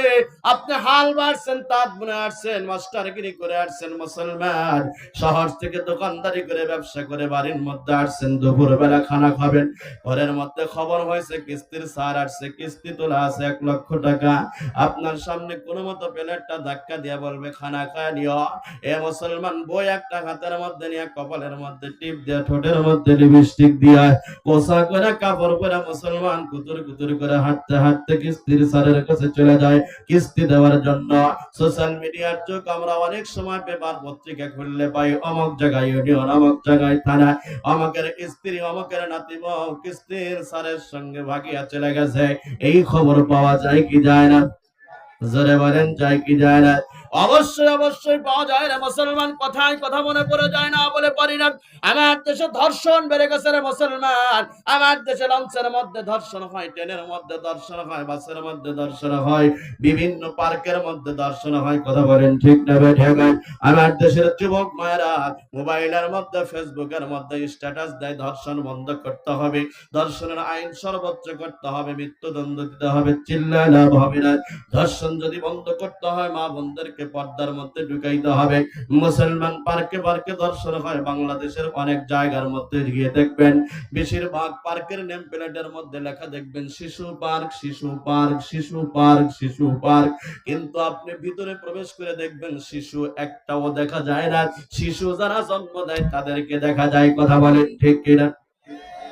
আপনি হাল বাড়ছেন, তাঁত বুনে আসছেন, মাস্টারগিরি করে আসছেন মুসলমান, শহর থেকে দোকানদারি করে ব্যবসা করে বাড়ির মধ্যে আসছেন, দুপুর বেলা খানা খাবেন, ঘরের মধ্যে খবর হয়েছে কিস্তির সার আসছে, কিস্তি তোলা আছে 1 লক্ষ টাকা। আপনার সামনে কোন মতো প্লেটটা ধাক্কা দিয়া বলবে, খানা খায় নিও। এ মুসলমান, বই একটা হাতের মধ্যে নিয়ে, কপালের মধ্যে টিপ দিয়া, ঠোঁটের মধ্যে লিপস্টিক দিয়া, কোসা করে কাপড় পরে মুসলমান কুতুর কুতুর করে হাঁটতে হাঁটতে কিস্তির সারের কাছে চলে যায় কিস্তি দেওয়ার জন্য। সোশ্যাল মিডিয়ার যুগ, আমরা অনেক সময় পেপার পত্রিকা খুললে পাই, অমুক জায়গায় ইউনিয়ন, অমুক জায়গায় থানা, অমুকের স্ত্রী, অমুকের নাতিব কিস্তির সারের সঙ্গে ভাগিয়া চলে গেছে। এই খবর পাওয়া যায় কি যায় না? জোরে বলেন, যায় কি যায় না? অবশ্যই অবশ্যই পাওয়া যায় রে মুসলমান। কথায় কথা মনে পড়ে যায় না বলে পারি না। আমার দেশে ধর্ষণ বেড়ে গেছে রে মুসলমান। আমার দেশে লঞ্চের মধ্যে ধর্ষণ হয়, ট্রেনের মধ্যে ধর্ষণ হয়, বাসের মধ্যে ধর্ষণ হয়, বিভিন্ন পার্কের মধ্যে ধর্ষণ হয়। কথা বলেন ঠিক না ঠিক? আমার দেশের যুবক মায়েরা মোবাইলের মধ্যে, ফেসবুকের মধ্যে স্ট্যাটাস দেয়, ধর্ষণ বন্ধ করতে হবে, ধর্ষণের আইন সর্বোচ্চ করতে হবে, মৃত্যুদণ্ড দিতে হবে। চিল্লায় লাভ হবে না। ধর্ষণ যদি বন্ধ করতে হয়, মা বোনদেরকে পর্দার মধ্যে ঢুকাইতে হবে। মুসলমান, পার্কে পার্কে ধর্ষণ হয়। বাংলাদেশের অনেক জায়গার মধ্যে গিয়ে দেখবেন, বেশিরভাগ পার্কের নেম প্লেটের মধ্যে লেখা দেখবেন, শিশু পার্ক, শিশু পার্ক, শিশু পার্ক, শিশু পার্ক। কিন্তু আপনি ভিতরে প্রবেশ করে দেখবেন, শিশু একটাও দেখা যায় না। শিশু যারা জন্ম দেয় তাদেরকে দেখা যায়। কথা বলেন ঠিক কিনা?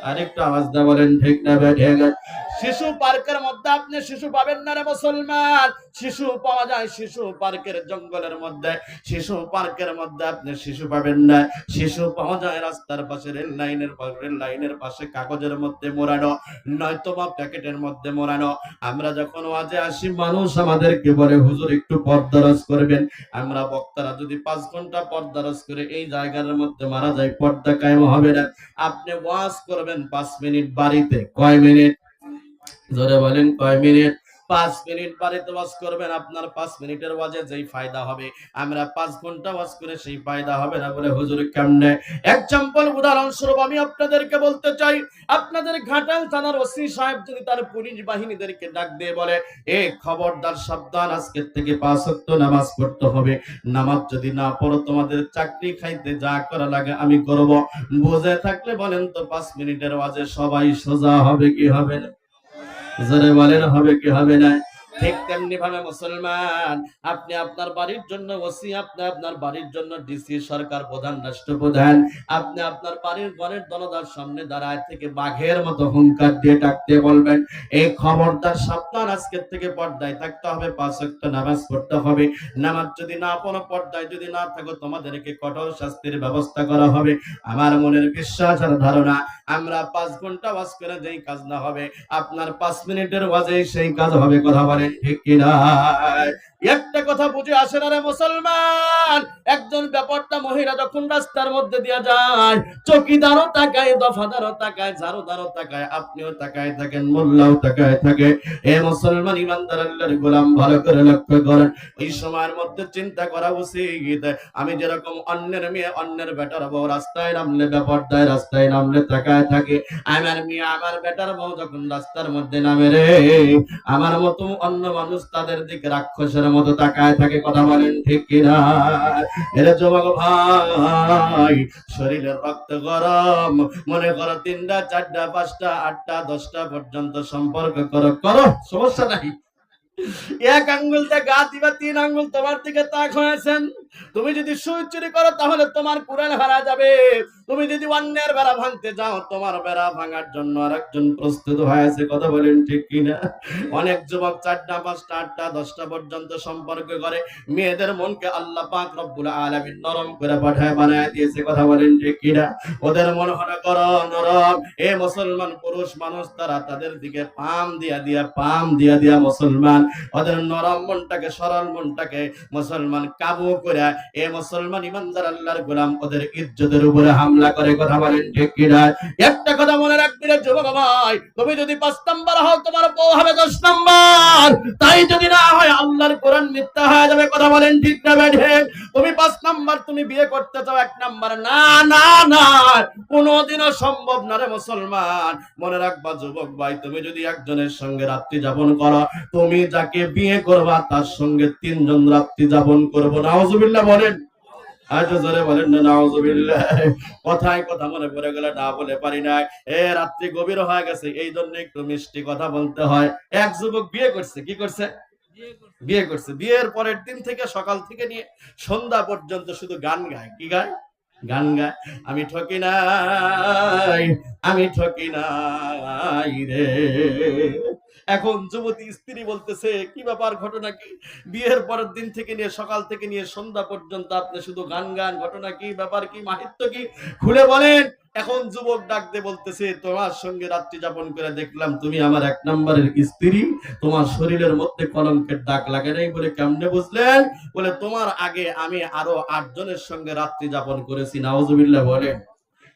আরেকটু আওয়াজ দা বলেন ঠিক না ঠিক? শিশু পার্কের মধ্যে আপনি শিশু পাবেন না রে মুসলমান। শিশু পাওয়া যায় শিশু পার্কের জঙ্গলের মধ্যে, শিশু পার্কের মধ্যে আপনি শিশু পাবেন না। শিশু পাওয়া যায় রাস্তার পাশে, রেল লাইনের পাশে, কাগজের মধ্যে মোড়ানো, নয়তো বা প্যাকেটের মধ্যে মোড়ানো। আমরা যখন ওয়াজে আসি, মানুষ আমাদেরকে বলে, হুজুর একটু পর্দারাজ করবেন। আমরা বক্তারা যদি 5 ঘন্টা পর্দারাজ করে এই জায়গার মধ্যে মারা যায়, পর্দা কায়েম হবে না। আপনি ওয়াজ করবেন 5 মিনিট বাড়িতে, কয় মিনিট? জোরে বলেন, কয় মিনিট? 5 মিনিট বাড়িতে ওয়াজ করবেন, আপনার 5 মিনিটের ওয়াজে যেই ফায়দা হবে, আমরা 5 ঘন্টা ওয়াজ করে সেই ফায়দা হবে না। বলে হুজুর কেমনে? এক্সাম্পল, উদাহরণস্বরূপ আমি আপনাদেরকে বলতে চাই, আপনাদের ঘাটাল থানার ওসি সাহেব যদি তার পুলিশ বাহিনীদেরকে ডাক দিয়ে বলে, এ খবরদার, সাবধান, আজকের থেকে 5 ওয়াক্ত নামাজ পড়তে হবে, নামাজ যদি না পড়ো তোমাদের চাকরি খাইতে যা করা লাগে আমি করব। বুঝে থাকলে বলেন তো, 5 মিনিটের ওয়াজে সবাই সোজা হবে কি হবে না? জোরে বলেন, হবে কি হবে না? ঠিক তেমনি ভাবে মুসলমান, আপনি আপনার বাড়ির জন্য ওসি, আপনি আপনার বাড়ির জন্য ডিসি, সরকার প্রধান, রাষ্ট্রপ্রধান, আপনি আপনার বাড়ির ঘরের দরজার সামনে দাঁড়ায় থেকে বাঘের মতো হুঙ্কার দিয়ে ডাকতে বলবেন, এই খবরদার, সাবধান, আজকের থেকে পর্দায় থাকতে হবে, 5 ওয়াক্ত নামাজ পড়তে হবে। নামাজ যদি না পড়ো, পর্দায় যদি না থাকো, তোমাদেরকে কঠোর শাস্তির ব্যবস্থা করা হবে। আমার মনের বিশ্বাস আর ধারণা, আমরা 5 ঘন্টা ওয়াজ করে যেই কাজ না হবে, আপনার 5 মিনিটের ওয়াজে সেই কাজ হবে। কথা বলেন ঠিক কিনা? একটা কথা বুঝে আসে না রে মুসলমান, একজন ব্যাপারটা মহিলা যখন রাস্তার মধ্যে দিয়ে যায়, চকিদারও তাকায়, দফাদারও তাকায়, ঝাড়ুদারও তাকায়, আপনিও তাকায় থাকেন, মোল্লাও তাকায় থাকে। এ মুসলমান ইমানদার আল্লাহর গোলাম, ভালো করে লক্ষ্য করেন। এই সময়ের মধ্যে চিন্তা করা উচিত, আমি যেরকম অন্যের মেয়ে অন্যের বেটার বউ রাস্তায় নামলে বেপরদায় রাস্তায় নামলে তাকায় থাকে, আমার মেয়ে আমার বেটার বউ যখন রাস্তার মধ্যে নামে রে, আমার মতো অন্য মানুষ তাদের দিকে রাক্ষসের মতো তাকায় থাকে। কথা বলেন ঠিক কিনা? এরা যুবক ভাই, শরীরের রক্ত গরম, মনে করো 3টা 4টা 5টা 8টা 10টা পর্যন্ত সম্পর্ক করো, সমস্যা নাই। এক আঙ্গুলতে গা দিবা, 3 আঙ্গুল তোমার দিকে তাক হয়েছেন। তুমি যদি সুই চুরি করো তাহলে তোমার কুরআন হারা যাবে। তুমি যদি অন্যের বেড়া ভাঙতে যাও, তোমার বেড়া ভাঙার জন্য আরেকজন প্রস্তুত হয়েছে। কথা বলেন ঠিক কিনা? অনেক যুবক 4টা 5টা 8টা 10টা পর্যন্ত সম্পর্ক করে, মেয়েদের মনকে আল্লাহ পাক রব্বুল আলামিন নরম করে পাঠায় বানায় দিয়েছে। কথা বলেন ঠিক কিনা? ওদের মন হলো নরম। এ মুসলমান পুরুষ মানুষ, তারা তাদের দিকে পাম দিয়া মুসলমান ওদের নরম মনটাকে, সরল মনটাকে মুসলমান কাবু করে, এ মুসলমান ইমানদার আল্লাহর গোলাম ওদের ইজ্জতের উপরে হামলা করে। কথা বলেন ঠিক কিনা? একটা কথা মনে রাখবি রে যুবক ভাই, তুমি যদি 5 নাম্বার হও, তোমার বউ হবে 10 নাম্বার। তাই যদি না হয় আল্লাহর কোরআন মিথ্যা হয়ে যাবে। কথা বলেন ঠিক না বেঠে? তুমি 5 নাম্বার, তুমি বিয়ে করতে চাও 1 নাম্বার, না, কোনোদিনও সম্ভব না রে মুসলমান। মনে রাখবা যুবক ভাই, তুমি যদি একজনের সঙ্গে রাত্রি যাপন করো, তুমি যাকে বিয়ে করবা তার সঙ্গে 3 জন রাত্রি যাপন করবো। নাউজুবিল্লাহ বলেন। আজ জোরে বলেন না নাউজুবিল্লাহ। কথায় কথা মনে পড়ে গেলে না বলে পারি না। রাত্রি গভীর হয়ে গেছে, এই জন্য একটু মিষ্টি কথা বলতে হয়। এক যুবক বিয়ে করছে। কি করছে? বিয়ে করছে। বিয়ের পরের দিন থেকে সকাল থেকে নিয়ে সন্ধ্যা পর্যন্ত শুধু গান গায়। কি গায়? গান গায়। আমি ঠকি নাই রে। এখন যুবতী স্ত্রী বলতেছে, কি ব্যাপার, ঘটনা কি? বিয়ের পরের দিন থেকে নিয়ে সকাল থেকে নিয়ে সন্ধ্যা পর্যন্ত আপনি শুধু গান, ঘটনা কি, ব্যাপার কি, মাহিত্য কি, খুলে বলেন। এখন যুবক ডাক দিয়ে বলতেছে, তোমার সঙ্গে রাত্রি যাপন করে দেখলাম তুমি আমার 1 নম্বরের স্ত্রী, তোমার শরীরের মধ্যে কলঙ্কের দাগ লাগে নাই। বলে কেমনে বুঝলেন? বলে তোমার আগে আমি আরো 8 জনের সঙ্গে রাত্রি যাপন করেছি। নাউজুবিল্লাহ বলেন।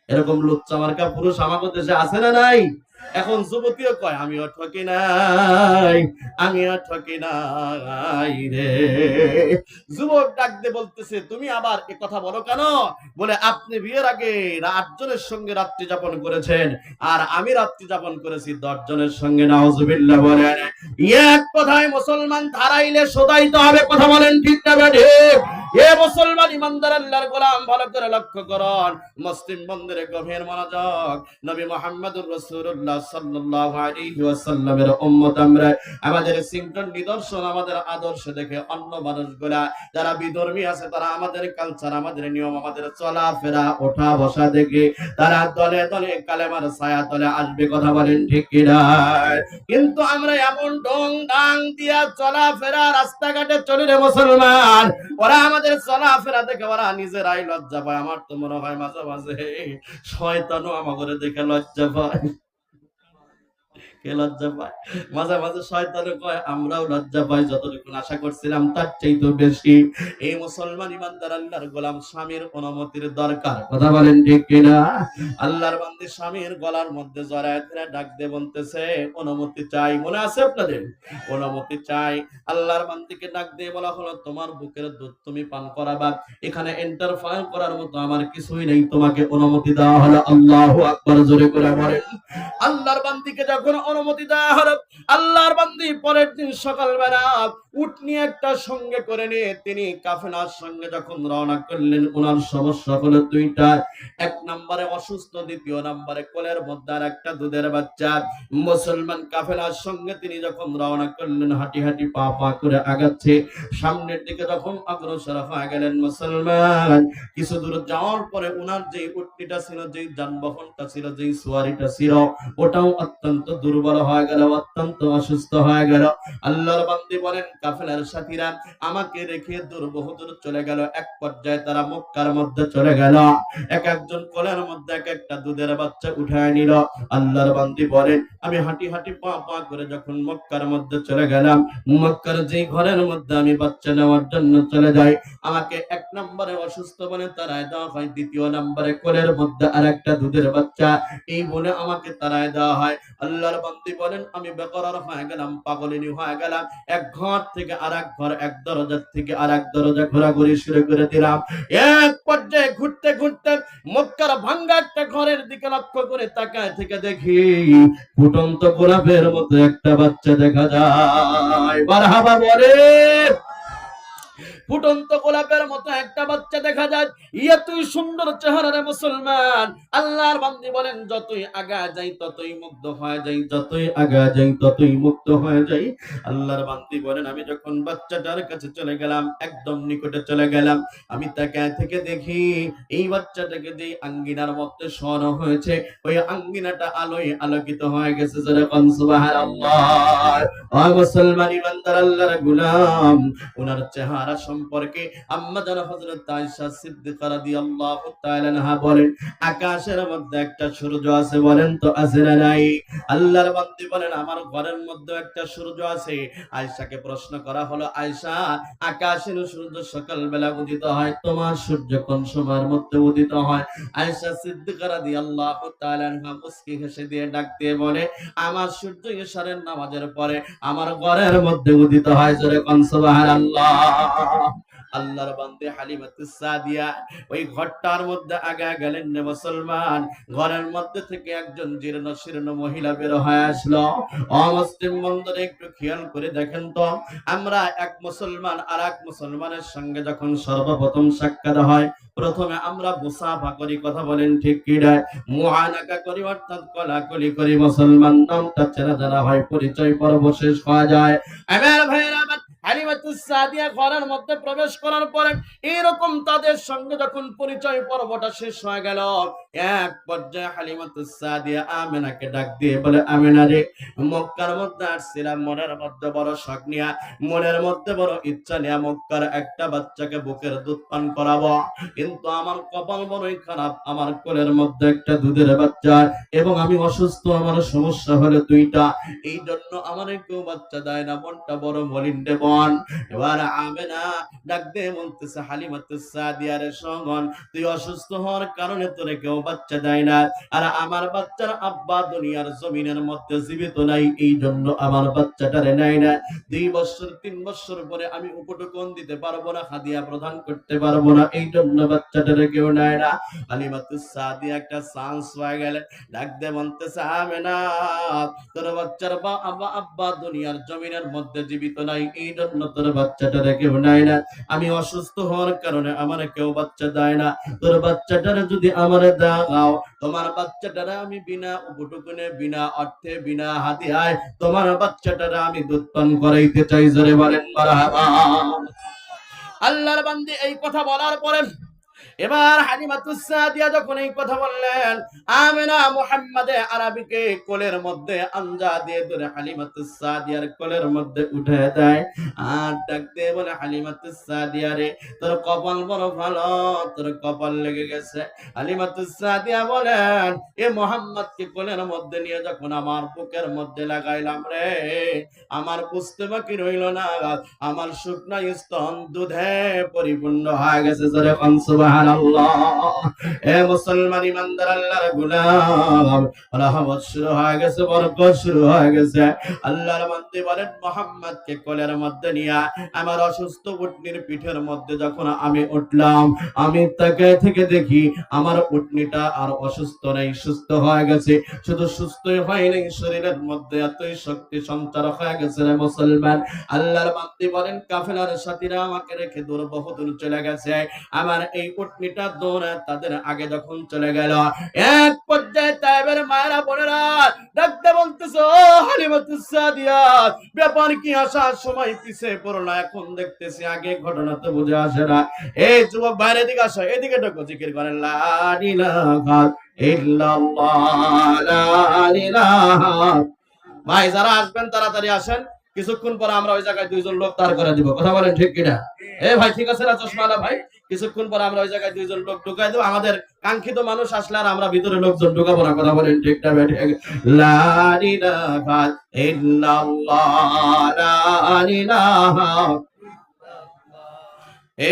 এরকম লুচ্চা মার্কা পুরুষ আমাদের দেশে আছে না নাই? এখন যুবতীও কয়, আমিও ঠকি নাই রে। যুবক ডাক দিয়ে বলতেছে, তুমি আবার এ কথা বলো কেন? বলে আপনি বিয়ের আগে 8 জনের সঙ্গে রাত্রি যাপন করেছেন, আর আমি রাত্রি যাপন করেছি 10 জনের সঙ্গে। নাউজুবিল্লাহ বলেন। এক কথায় মুসলমান ধারাইলে শোধাইতে হবে। কথা বলেন ঠিক না বেঠে? এ মুসলমান ইমানদার আল্লাহর গোলাম, ভালো করে লক্ষ্য করুন। মুসলিম বন্ধুরে গভীর মনোযোগ। নবী মুহাম্মদুর রাসূলুল্লাহ সাল্লাল্লাহু আলাইহি ওয়াসাল্লামের উম্মত আমরা। আমাদের সিংটন নিদর্শন, আমাদের আদর্শ দেখে অন্য মানুষগুলা যারা বিধর্মী আছে, তারা আমাদের কালচার, আমাদের নিয়ম, আমাদের চলাফেরা, ওঠা বসা দেখে তারা দলে দলে কালেমার ছায়া তলে আসবে। কথা বলেন ঠিক কিনা? কিন্তু আমরা এমন ডং ডাং দিয়া চলাফেরা, রাস্তাঘাটে চলি রে মুসলমান, ওরা আমাদের চলাফেরা দেখে ওরা নিজেরাই লজ্জা পায়। আমার তো মনে হয় মাঝে মাঝে শয়তানও আমাদের দেখে লজ্জা পায়। কে লজ্জা পায়? মাঝে মাঝে শয়তানে কয় আমরাও লজ্জা পাই, যতটুকু আশা করছিলাম তার চাইতে বেশি। এই মুসলমান ইমানদার আল্লাহর গোলাম, স্বামীর অনুমতির দরকার। কথা বলেন ঠিক কিনা? আল্লাহর বান্দী স্বামীর গলার মধ্যে জড়ায় ধরে ডাক দিয়ে বলতেছে, অনুমতি চাই। মনে আছে আপনাদের? অনুমতি চাই। আল্লাহর বান্দীকে ডাক দিয়ে বলা হলো, তোমার বুকের দুধ তুমি পান করাবা, এখানে ইন্টারফায়ার করার মতো আমার কিছুই নেই, তোমাকে অনুমতি দেওয়া হলো। আল্লাহু আকবার, জোরে করে বলেন। আল্লাহর বান্দীকে যখন অনুমতি দেওয়া হলো, আল্লাহর বান্দী পরের দিন সকালবেলা উটনি একটা সঙ্গে করে নিয়ে তিনি কাফেলার সঙ্গে যখন রওনা করলেন, ওনার সমস্যা হলো 2টা। 1 নম্বরে অসুস্থ, 2 নম্বরে কোলের মধ্যে আর একটা দুধের বাচ্চা। মুসলমান কাফেলার সঙ্গে তিনি যখন রওনা করলেন, হাঁটি হাঁটি পা পা করে আগাচ্ছে, সামনের দিকে যখন অগ্রসর হয়ে গেলেন মুসলমান, কিছু দূর যাওয়ার পরে ওনার যে উটনিটা ছিল, যে যানবাহনটা ছিল, যে সোয়ারিটা ছিল, ওটাও অত্যন্ত দুর্বল হয়ে গেল, অত্যন্ত অসুস্থ হয়ে গেল। আল্লাহর বান্দী বলেন, কাফেলার সাথীরা আমাকে রেখে দূর বহুদূর চলে গেল। এক পর্যায়ে তারা মক্কার মধ্যে চলে গেল। এক একজন কোলের মধ্যে এক একটা দুধের বাচ্চা উঠায় নিল। আল্লাহর বান্দী বলেন, আমি হাঁটি হাঁটি পা পা করে যখন মক্কার মধ্যে চলে গেলাম, মক্কার যে ঘরের মধ্যে আমি বাচ্চা নেওয়ার জন্য চলে যাই, আমাকে এক নম্বরে অসুস্থ বলে তারায় দেওয়া হয়, দ্বিতীয় নম্বরে কোলের মধ্যে আর একটা দুধের বাচ্চা, এই বলে আমাকে তারায় দেওয়া হয়। আল্লাহর বান্দী বলেন, আমি বেকরার হয়ে গেলাম, পাগলিনী হয়ে গেলাম। এক ঘর থেকে আর এক ঘর, এক দরজা থেকে আর এক দরজা ঘোরাঘুরি শুরু করে দিলাম। এক পর্যায়ে ঘুরতে ঘুরতে মক্কার ভাঙ্গা একটা ঘরের দিকে লক্ষ্য করে তাকায় থেকে দেখি ফুটন্ত গোলাপের মতো একটা বাচ্চা দেখা যায়। মারহাবা বলে। ফুটন্ত গোলাপের মতো একটা বাচ্চা দেখা যায়। এতই সুন্দর চেহারার মুসলমান। আল্লাহর বান্দী বলেন, যতই আগা যাই ততই মুগ্ধ হয়ে যাই, যতই আগা যাই ততই মুগ্ধ হয়ে যাই। আল্লাহর বান্দী বলেন, আমি যখন বাচ্চাটার কাছে চলে গেলাম, একদম নিকটে চলে গেলাম, আমি তাকে থেকে দেখি এই বাচ্চাটাকে যে আঙ্গিনার মধ্যে শোয়ানো হয়েছে, ওই আঙ্গিনাটা আলোয় আলোকিত হয়ে গেছে। যেরকম সুবহানাল্লাহ। ও মুসলমান ইমানদার আল্লাহর গোলাম, ওনার চেহারা সম্পর্কে আম্মা জান হযরত আয়েশা সিদ্দিকা রাদিয়াল্লাহু তাআলা আনহা বলেন, আকাশের মধ্যে একটা সূর্য আছে, বলেন তো আছে না নাই? আল্লাহর বান্দী বলেন, আমার ঘরের মধ্যে একটা সূর্য আছে। আয়েশাকে প্রশ্ন করা হলো, আয়েশা, আকাশের সূর্য সকালবেলা উদিত হয়, তোমার সূর্য কোন সময়ের মধ্যে উদিত হয়? আয়েশা সিদ্দিকা রাদিয়াল্লাহু তাআলা আনহা মুস্কি হেসে দিয়ে ডাক দিয়ে বলে, আমার সূর্য ইশারের নামাজের পরে আমার ঘরের মধ্যে উদিত হয়। জোরে কোন সুবহানাল্লাহ। আল্লাহর বান্দে হালিমাতুস সাদিয়া ওই ঘরটার মধ্যে আগা গেলেন না মুসলমান। ঘরের মধ্যে থেকে একজন জীর্ণ শীর্ণ মহিলা বের হয়ে আসলো। অমুসলিম বন্ধুরা একটু খেয়াল করে দেখেন তো, আমরা এক মুসলমান আর এক মুসলমানের সঙ্গে যখন সর্বপ্রথম সাক্ষাৎ হয়, প্রথমে আমরা মুসাফা করি, কথা বলেন ঠিক কি না? মুআনাকা করি, অর্থাৎ কোলাকুলি করি, মুসলমান নামটা চেনা জানা হয়, পরিচয় পর্ব শেষ হয়ে যায়। আমার ভাইরা, হালিমাতুস সাদিয়া ঘরের মধ্যে প্রবেশ করার পরে এরকম তাদের সঙ্গে যখন পরিচয় পর্বটা শেষ হয়ে গেল, এক পর্যায়ে হালিমাতুস সাদিয়া আমেনাকে ডাক দিয়ে বলে, আমেনা রে, মক্কার মধ্যে আসছিলাম মনের মধ্যে বড় শখ নিয়া, মনের মধ্যে বড় ইচ্ছা নিয়া মক্কার একটা বাচ্চাকে বুকের দুধ পান করাবো, কিন্তু আমার কপাল বড়ই খারাপ, আমার কোলের মধ্যে একটা দুধের বাচ্চা এবং আমি অসুস্থ, আমার সমস্যা হলো দুইটা, এই জন্য আমার কেউ বাচ্চা দেয় না, মনটা বড় মলিন দেব। এবার আমেনা ডাক দিয়ে বলতেছে, হালিমাতুস সাদিয়া রে শোন, তুই অসুস্থ হওয়ার কারণে তোরে কেউ বাচ্চা দেয় না, আর আমার বাচ্চার আব্বা দুনিয়ার জমিনের মধ্যে জীবিত নাই, এই জন্য আমার বাচ্চাটারে নেয় না। 2 বছর 3 বছর পরে আমি উপটকন দিতে পারবো না, হাদিয়া প্রদান করতে পারবো না, এই জন্য বাচ্চাটারে কেউ নেয় না। হালিমাতুস সাদিয়া একটা চান্স পায় গেলে ডাক দিয়ে বলতেছে, আমেনা, তোর বাচ্চার আব্বা দুনিয়ার জমিনের মধ্যে জীবিত নাই, এই জন্য তোর বাচ্চাটারে কেউ নেয় না। আমি অসুস্থ হওয়ার কারণে আমার কেউ বাচ্চা দেয় না, তোর বাচ্চাটারে যদি আমারে দাও, তোমার বাচ্চাটারে আমি বিনা উপটুকুনে, বিনা অর্থে, বিনা হাদিয়ায় তোমার বাচ্চাটারে আমি দুধ পান করাইতে চাই। জোরে বলেন মারহাবা। আল্লাহর বান্দী এই কথা বলার পরে এবার হালিমাতুস সাদিয়া যখন এই কথা বললেন, আমেনা মুহাম্মাদে আরবিকে কোলের মধ্যে আঞ্জা দিয়ে ধরে হালিমাতুস সাদিয়ার কোলের মধ্যে উঠে দেয়, আর ডাক দিয়ে বলে, হালিমাতুস সাদিয়া রে, তোর কপাল বড় ভালো, তোর কপাল লেগে গেছে। হালিমাতুস সাদিয়া বলেন, এ মুহাম্মদকে কোলের মধ্যে নিয়ে যখন আমার বুকের মধ্যে লাগাইলাম রে, আমার বুঝতে বাকি রইল না, আমার শুকনা স্তন দুধে পরিপূর্ণ হয়ে গেছে। জোরে কোন সুবহানাল্লাহ। এ মুসলমান ইমানদার আল্লাহর গোলাম, রহমত শুরু হয়ে গেছে, বরকত শুরু হয়ে গেছে। আল্লাহর বান্দী বলেন, মুহাম্মদকে কোলের মধ্যে নিয়ে আমার অসুস্থ উটনির পিঠের মধ্যে যখন আমি উঠলাম, আমি তাকে থেকে দেখি আমার উটনিটা আর অসুস্থ নেই, সুস্থ হয়ে গেছে। শুধু সুস্থই হয় নাই, শরীরের মধ্যে এতই শক্তি সঞ্চার হয়ে গেছে রে মুসলমান। আল্লাহর বান্দী বলেন, কাফেলার সাথীরা আমাকে রেখে দূর বহুদূর চলে গেছে, আমার এই উটনিটা দৌড়ে তাদের আগে যখন চলে গেল, এক পর্যায়ে তায়েবের মায়েরা বোনেরা ডাকতে বলতেছে, ও হালিমাতুস সাদিয়া, ব্যাপার কি? আসার সময় পিছে পড়লো, এখন দেখতেছি আগে, ঘটনা তো বুঝে আসে না। এই যুবক বাইরে দিকে আসো, এদিকে ঢোকো, জিকির করেন লা ইলাহা ইল্লাল্লাহ, লা ইলাহা। ভাই যারা আসবেন তাড়াতাড়ি আসেন, কিছুক্ষণ পরে আমরা ওই জায়গায় দুইজন লোক দাঁড় করে দিব। কথা বলেন ঠিক কিনা? এ ভাই ঠিক আছে না চশমাওয়ালা ভাই? কিছুক্ষণ পরে আমরা ওই জায়গায় দুইজন লোক ঢুকাই দেবো। আমাদের কাঙ্ক্ষিত মানুষ আসলে আর আমরা ভিতরে লোকজন ঢুকাবো না। কথা বলেন ঠিক না ঠিক? লা ইলাহা ইল্লাল্লাহ, লা ইলাহা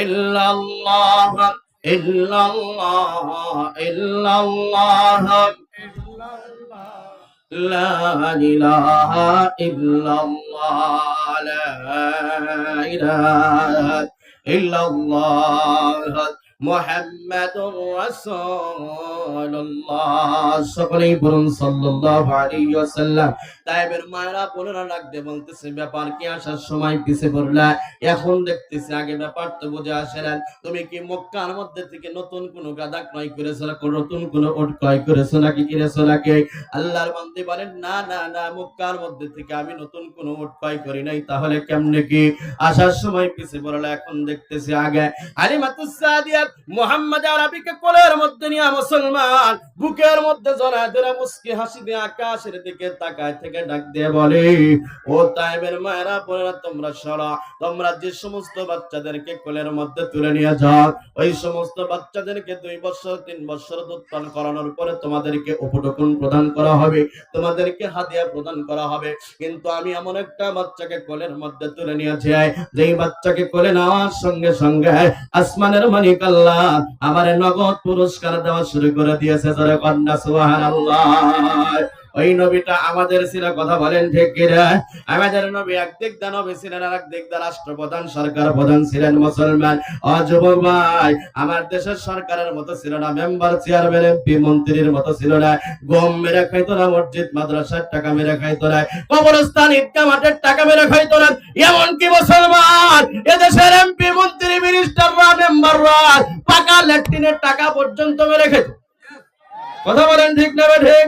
ইল্লাল্লাহ, ইল্লাল্লাহ, ইল্লাল্লাহ, লা ইলাহা ইল্লাল্লাহ, লা ইলাহা ইল্লাল্লাহ, মুহাম্মাদুর রাসূলুল্লাহ। সকলেই বলুন সাল্লাল্লাহু আলাইহি ওয়াসাল্লাম। তাইবের মায়েরা বোনেরা লাগতে বলতেছে, ব্যাপার কি আসার সময় পিছে পড়লা? এখন দেখতেছি আগে ব্যাপার তো বুঝে আসে না। তুমি কি মক্কার মধ্যে থেকে নতুন কোন গাদা ক্রয় করেছো, না নতুন কোন উট ক্রয় করেছো, নাকি কিনেছো নাকি? আল্লাহর বান্দী বলেন, না না না, মক্কার মধ্যে থেকে আমি নতুন কোন উট ক্রয় করি নাই। তাহলে কেমনে কি আসার সময় পিছে পড়লা? এখন দেখতেছি আগে হালিমাতুস সাদিয়া মুহাম্মদ আরবিকে কোলের মধ্যে নিয়ে মুসলমান বুকের মধ্যে জড়ায় ধরে মুস্কি হাসি দিয়ে আকাশের দিকে তাকায় থেকে ডাক দিয়ে বলে, ও তাইবের মায়েরা বোনেরা, তোমরা সরা, তোমরা যে সমস্ত বাচ্চাদেরকে কোলের মধ্যে তুলে নিয়ে যাও, ওই সমস্ত বাচ্চাদেরকে 2 বছর 3 বছর দুধ পান করানোর পরে তোমাদেরকে উপটকন প্রদান করা হবে, তোমাদেরকে হাদিয়া প্রদান করা হবে। কিন্তু আমি এমন একটা বাচ্চাকে কোলের মধ্যে তুলে নিয়েছি, যেই বাচ্চাকে কোলে নেওয়ার সঙ্গে সঙ্গে আসমানের মালিক আল্লাহ আমার নগদ পুরস্কার দেওয়া শুরু করে দিয়েছে। যারা কন্যা সুবহানাল্লাহ। ওই নবীটা আমাদের ছিল। কথা বলেন ঠিক কিনা? আমাদের নবী একদিক দা নবী ছিলেন, আর একদিক দা রাষ্ট্রপ্রধান, সরকার প্রধান ছিলেন মুসলমান। ও যুবক ভাই, আমার দেশের সরকারের মতো ছিল না, মেম্বার চেয়ারম্যান এমপি মন্ত্রীর মতো ছিল না। গম মেরে খাইতো না, মসজিদ মাদ্রাসার টাকা মেরে খাইতো না, কবরস্থান ঈদগাহ মাঠের টাকা মেরে খাইতো না। এমন কি মুসলমান এদেশের এমপি মন্ত্রী মিনিস্টাররা মেম্বাররা পাকা ল্যাট্রিনের টাকা পর্যন্ত মেরে খাইত। কথা বলেন ঠিক না ঠিক?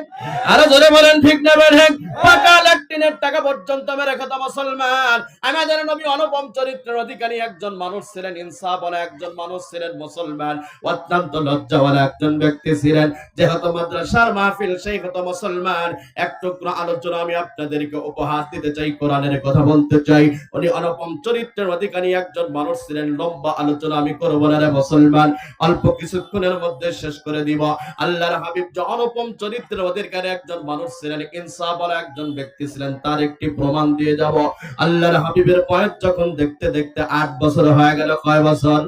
আরো জোরে বলেন ঠিক না ঠিক? পাকা ল্যাট্রিনের টাকা পর্যন্ত মেরে খেত মুসলমান। আমাদের নবী অনুপম চরিত্রের অধিকারী একজন মানুষ ছিলেন, ইনসাফওয়ালা একজন মানুষ ছিলেন মুসলমান, অত্যন্ত লজ্জাওয়ালা একজন ব্যক্তি ছিলেন। যেহেতু মাদ্রাসার মাহফিল, সেই হতো মুসলমান। এক টুকরো আলোচনা আমি আপনাদেরকে উপহার দিতে চাই, কোরআনের কথা বলতে চাই। উনি অনুপম চরিত্রের অধিকারী একজন মানুষ ছিলেন। লম্বা আলোচনা আমি করব না রে মুসলমান, অল্প কিছুক্ষণের মধ্যে শেষ করে দিব। আল্লাহর হাবিব অনুপম চরিত্রের অধিকারী একজন মানুষ ছিলেন, ইনসাফওয়ালা একজন ব্যক্তি ছিলেন। তার একটি প্রমাণ দিয়ে যাব। আল্লাহর হাবিবের বয়স যখন দেখতে দেখতে 8 বছর হয়ে গেল। কয় বছর?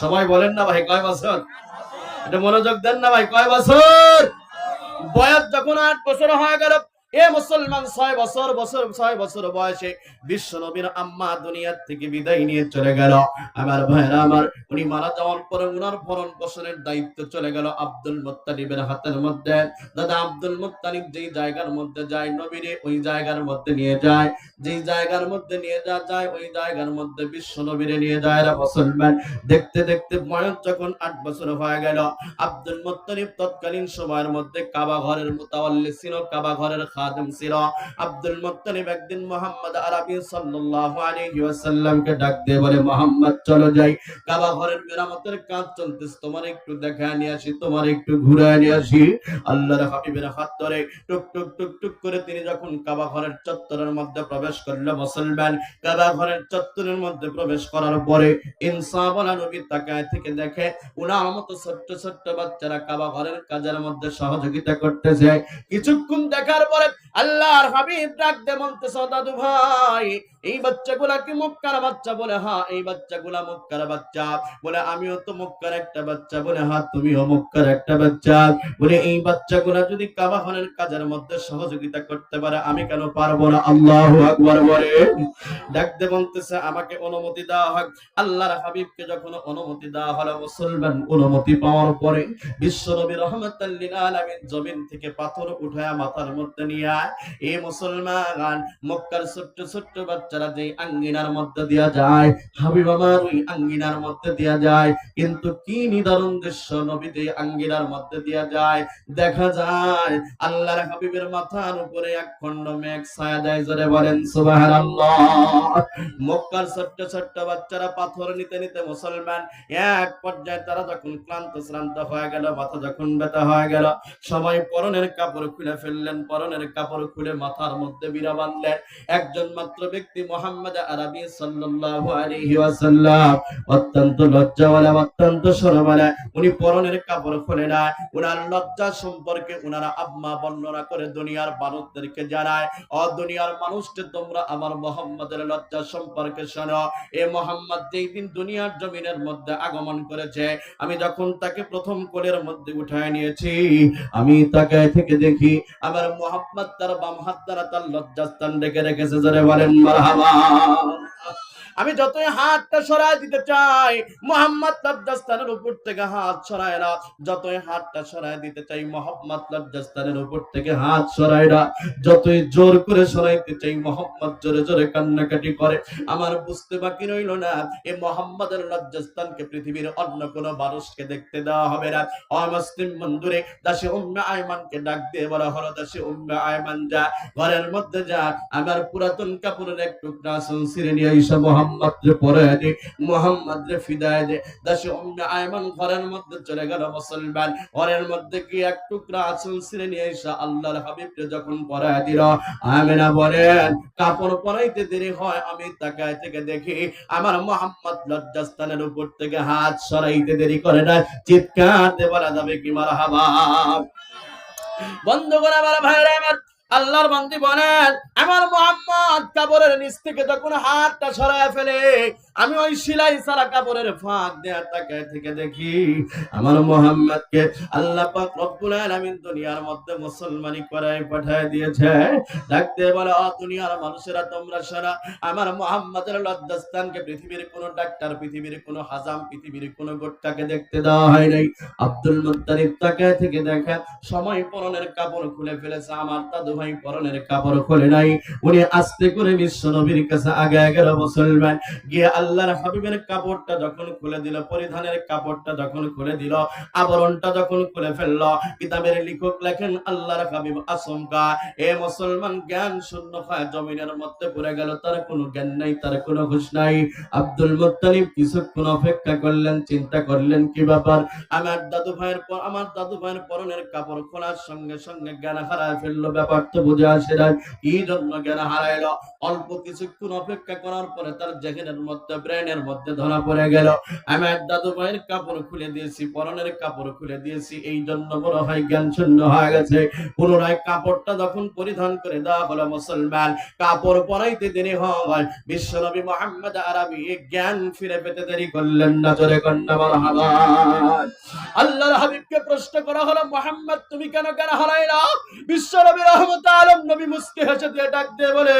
সবাই বলেন না ভাই, কয় বছর? এটা মনোযোগ দেন না ভাই, কয় বছর? বয়স যখন 8 বছর হয়ে গেল, এ মুসলমান 6 বছর বয়সে বিশ্ব নবীর আম্মা দুনিয়া থেকে বিদায় নিয়ে চলে গেল। আমার ভাইরা আমার, উনি মারা যাওয়ার পরে উনার ভরণ পোষণের দায়িত্ব চলে গেল আব্দুল মুত্তালিবের হাতের মধ্যে। দাদা আব্দুল মুত্তালিব যেই জায়গার মধ্যে যায়, নবীরে ওই জায়গার মধ্যে নিয়ে যায়। যেই জায়গার মধ্যে নিয়ে যায়, ওই জায়গার মধ্যে বিশ্ব নবীরে নিয়ে যায়। মুসলমান দেখতে দেখতে বয়স যখন 8 বছর হয়ে গেল, আব্দুল মুত্তালিব তৎকালীন সময়ের মধ্যে কাবা ঘরের মুতাওয়াল্লি ছিল, কাবা ঘরের খাদেম ছিল। আব্দুল মুত্তালিব একদিন মুহাম্মদ আরবি সাল্লাল্লাহু আলাইহি ওয়াসাল্লামকে ডাক দিয়ে বলে, মুহাম্মদ চলো যাই, কাবা ঘরের মেরামতের কাজ চলতেছে, তোমার একটু দেখায় নিয়ে আসি, তোমার একটু ঘুরায় নিয়ে আসি। আল্লাহর হাবিবের হাত ধরে টুক টুক টুক টুক করে তিনি যখন কাবা ঘরের চত্বরের মধ্যে প্রবেশ করলেন, মুসলমান কাবা ঘরের চত্বরের মধ্যে প্রবেশ করার পরে ইনসাফওয়ালা নবী তাকায় থেকে দেখে উনার মতো ছোট্ট ছোট্ট বাচ্চারা কাবা ঘরের কাজের মধ্যে সহযোগিতা করতেছে। কিছুক্ষণ দেখার পরে আল্লাহর হাবিব ডাক দিয়ে বলতেছে, দাদু ভাই, এই বাচ্চাগুলা কি মক্কার বাচ্চা? বলে হ্যাঁ, এই বাচ্চাগুলা মক্কার বাচ্চা। বলে আমিও তো মক্কার একটা বাচ্চা। বলে হ্যাঁ, তুমিও মক্কার একটা বাচ্চা। বলে এই বাচ্চাগুলা যদি কাবা ঘরের কাজের মধ্যে সহযোগিতা করতে পারে, আমি কেন পারবো না? আল্লাহু আকবার বলে ডাক দিয়ে বলতেছে, আমাকে অনুমতি দেওয়া হোক। আল্লাহর হাবিবকে যখন অনুমতি দেওয়া হলো, মুসলমান অনুমতি পাওয়ার পরে বিশ্ব নবী রাহমাতাল লিল আলামিন জমিন থেকে পাথর উঠায়া মাথার মধ্যে নিয়ে এই মুসলমান মক্কার ছোট্ট ছোট্ট বাচ্চা বাচ্চারা যে আঙ্গিনার মধ্যে দিয়া যায়, হাবিব আমার ওই আঙ্গিনার মধ্যে দিয়া যায়। কিন্তু কি নিদারুণ দৃশ্য, নবী যে আঙ্গিনার মধ্যে দিয়া যায়, দেখা যায় আল্লাহর হাবিবের মাথার উপরে এক খণ্ড মেঘ ছায়া দেয়। জোরে বলেন সুবহানাল্লাহ। মক্কার ছোট্ট ছোট্ট বাচ্চারা পাথর নিতে নিতে মুসলমান, এক পর্যায়ে তারা যখন ক্লান্ত শ্রান্ত হয়ে গেল, মাথা যখন ব্যথা হয়ে গেল, সবাই পরনের কাপড় খুলে ফেললেন, পরনের কাপড় খুলে মাথার মধ্যে বিড়া বাঁধলেন। একজন মাত্র ব্যক্তি মুহাম্মদ আরবি সাল্লাল্লাহু আলাইহি ওয়াসাল্লাম, অত্যন্ত লজ্জাওয়ালা, অত্যন্ত শরমওয়ালা, উনি পরনের কাপড় খুলে না। উনার লজ্জা সম্পর্কে উনারা আম্মা বর্ণনা করে দুনিয়ার মানুষদেরকে জানায়, ও দুনিয়ার মানুষকে তোমরা আমার মুহাম্মাদের লজ্জা সম্পর্কে শোনো। এ মুহাম্মদ যেই দিন দুনিয়ার জমিনের মধ্যে আগমন করেছে, আমি যখন তাকে প্রথম কোলের মধ্যে উঠায় নিয়েছি, আমি তাকে থেকে দেখি আমার মুহাম্মদ তার বাম হাত দ্বারা তার লজ্জাস্থান ঢেকে রেখেছে। জোরে বলেন মারহাবা। আমি যতই হাতটা সরাই দিতে চাই, মুহাম্মদ লজ্জাস্থানের উপর থেকে হাত সরায় না। যতই হাতটা সরাই দিতে চাই, মুহাম্মদ লজ্জাস্থানের উপর থেকে হাত সরায় না। যতই জোর করে সরাইতে চাই, মুহাম্মদ জোরে জোরে কান্নাকাটি করে। আমার বুঝতে বাকি রইল না, এই মুহাম্মাদের লজ্জাস্থানকে পৃথিবীর অন্য কোন মানুষকে দেখতে দেওয়া হবে না। অমুসলিম বন্ধুরে, দাসী উম্মে আয়মানকে ডাক দিয়ে বলা হলো, দাসী উম্মে আয়মান যা, ঘরের মধ্যে যা, আমার পুরাতন কাপড়ের এক টুকরা ছিঁড়ে নিয়ে এসে মুহাম্মদ রে পরায় দে, মুহাম্মদ রে ফিদায় দে। দাসী উম্মে আয়মান ঘরের মধ্যে চলে গেল। মুসলমান ঘরের মধ্যে কি এক টুকরা আঁচল ছিঁড়ে নিয়ে এসে আল্লাহর হাবিবকে যখন পরায় দিল, আমিনা বলেন কাপড় পরাইতে দেরি হয়, আমি তাকায় থেকে দেখি আমার মুহাম্মদ লজ্জাস্থানের উপর থেকে হাত সরাইতে দেরি করে না। চিৎকার দিয়ে বলা যাবে কি মারহাবা। বন্ধুগণ আমার, ভাইরা আমার, আল্লাহর বান্দি বলেন আমার মুহাম্মদ কাপড়ের নিচ থেকে যখন হাতটা সরায় ফেলে, আমি ওই সেলাই ছাড়া কাপড়ের ফাঁক দেয়া তাকায় থেকে দেখি আমার মুহাম্মদকে আল্লাহ পাক রব্বুল আলামিন দুনিয়ার মধ্যে মুসলমানি করায় পাঠায় দিয়েছে। ডাকতে বলে, ও দুনিয়ার মানুষেরা তোমরা শোনো, আমার মুহাম্মদের লজ্জাস্থানকে পৃথিবীর কোন ডাক্তার, পৃথিবীর কোন হাজাম, পৃথিবীর কোন গোট্টাকে দেখতে দেওয়া হয় নাই। আব্দুল মুত্তালিব তাকায় থেকে দেখেন সময় পরনের কাপড় খুলে ফেলেছে, আমার দাদু ভাই পরনের কাপড় খুলে নাই। উনি আস্তে করে বিশ্ব নবীর কাছে আগায় গেল। মুসলমান গিয়ে আল্লাহর হাবিবের কাপড়টা যখন খুলে দিল, পরিধানের কাপড়টা যখন খুলে দিল, আবরণটা যখন খুলে ফেললো, কিতাবের লেখক লেখেন আল্লাহর হাবিব আচমকা এ মুসলমান জ্ঞান শূন্য হয় জমিনের মধ্যে পড়ে গেল। তার কোনো জ্ঞান নাই, তার কোনো হুঁশ নাই। আব্দুল মুত্তালিব কিছুক্ষণ অপেক্ষা করলেন, চিন্তা করলেন কি ব্যাপার। আমার দাদু ভাইয়ের পরনের কাপড় খোলার সঙ্গে সঙ্গে জ্ঞান হারায় ফেললো। ব্যাপার তো বুঝে আসে না কি জন্য জ্ঞান হারাইলো। অল্প কিছুক্ষণ অপেক্ষা করার পরে তার জেহেনের মধ্যে, ব্রেনের মধ্যে ধরা পড়ে গেল, আমার দাদু ভাইয়ের কাপড় খুলে দিয়েছি, পরনের কাপড় খুলে দিয়েছি, এই জন্য বড় হয় জ্ঞান শূন্য হয়ে গেছে। পুনরায় কাপড়টা যখন পরিধান করে দেওয়া হলো, মুসলমান কাপড় পরাইতে দেরি হয়, বিশ্বনবী মুহাম্মদ আরবি জ্ঞান ফিরে পেতে দেরি করলেন না। জোরে কন্যা মারহাবা। আল্লাহর হাবিবকে প্রশ্ন করা হলো, মুহাম্মদ তুমি কেন জ্ঞান হারাইলা? বিশ্বনবী রাহমাতুল আলাম নবী মুস্কি হেসে দিয়ে ডাক দিয়ে বলে,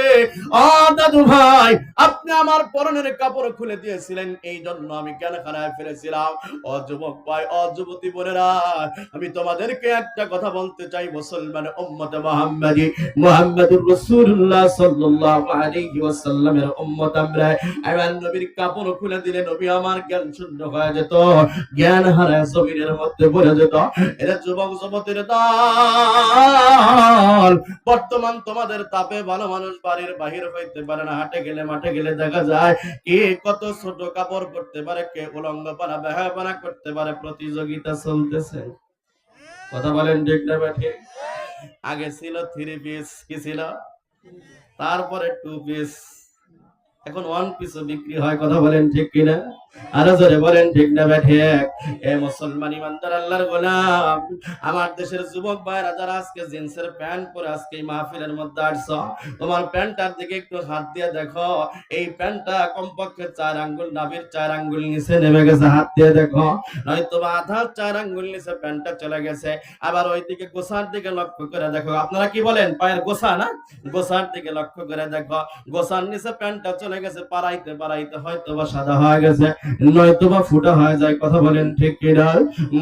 ও দাদু ভাই, আপনি আমার পরনের কাপড় খুলে দিয়েছিলেন, এই জন্য আমি জ্ঞান হারায় ফেলেছিলাম। ও যুবক ভাই, ও যুবতী বোনেরা, আমি তোমাদেরকে একটা কথা বলতে চাই। মুসলমান উম্মতে মুহাম্মাদি, মুহাম্মাদুর রাসূলুল্লাহ সাল্লাল্লাহু আলাইহি ওয়াসাল্লামের উম্মত আমরা। আমার নবীর কাপড় খুলে দিলে নবী আমার জ্ঞান শূন্য হয়ে যেত, জ্ঞান হারায় জমিনের মধ্যে পড়ে যেত। এরা যুবক যুবতীর দল, বর্তমান তোমাদের তাপে ভালো মানুষ বাড়ির বাহির হইতে পারে না। হাটে গেলে, মাঠে গেলে দেখা যায় কে কত ছোট কাপড় পরতে পারে, কে উলঙ্গপানা বেহায়াপানা করতে পারে। প্রতিযোগিতা চলতেছে, কথা বলেন ঠিক না ঠিক? আগে ছিল 3 পিস, কি ছিল, তারপরে 2 পিস, এখন 1 পিসও বিক্রি হয়। কথা বলেন ঠিক কিনা? আরো জোরে বলেন ঠিক না ঠিক? এ মুসলমান ইমানদার আল্লাহর গোলাম, আমার দেশের যুবক ভাইরা যারা আজকে জিন্সের প্যান্ট পরে আজকে এই মাহফিলের মধ্যে আসছো, তোমার প্যান্টটার দিকে একটু হাত দিয়ে দেখো। এই প্যান্টটা কমপক্ষে 4 আঙ্গুল, নাভির 4 আঙ্গুল নিচে নেমে গেছে, হাত দিয়ে দেখো। নয়তো বা আধা 4 আঙ্গুল নিচে প্যান্টটা চলে গেছে। আবার ওইদিকে গোছার দিকে লক্ষ্য করে দেখো। আপনারা কি বলেন? পায়ের গোছা না, গোছার দিকে লক্ষ্য করে দেখো। গোছার নিচে প্যান্টটা চলে চলে গেছে, পারাইতে পারাইতে হয়তো বা সাদা হয়ে গেছে, নয়তো বা ফুটা হয়ে যায়। কথা বলেন ঠিক কিনা?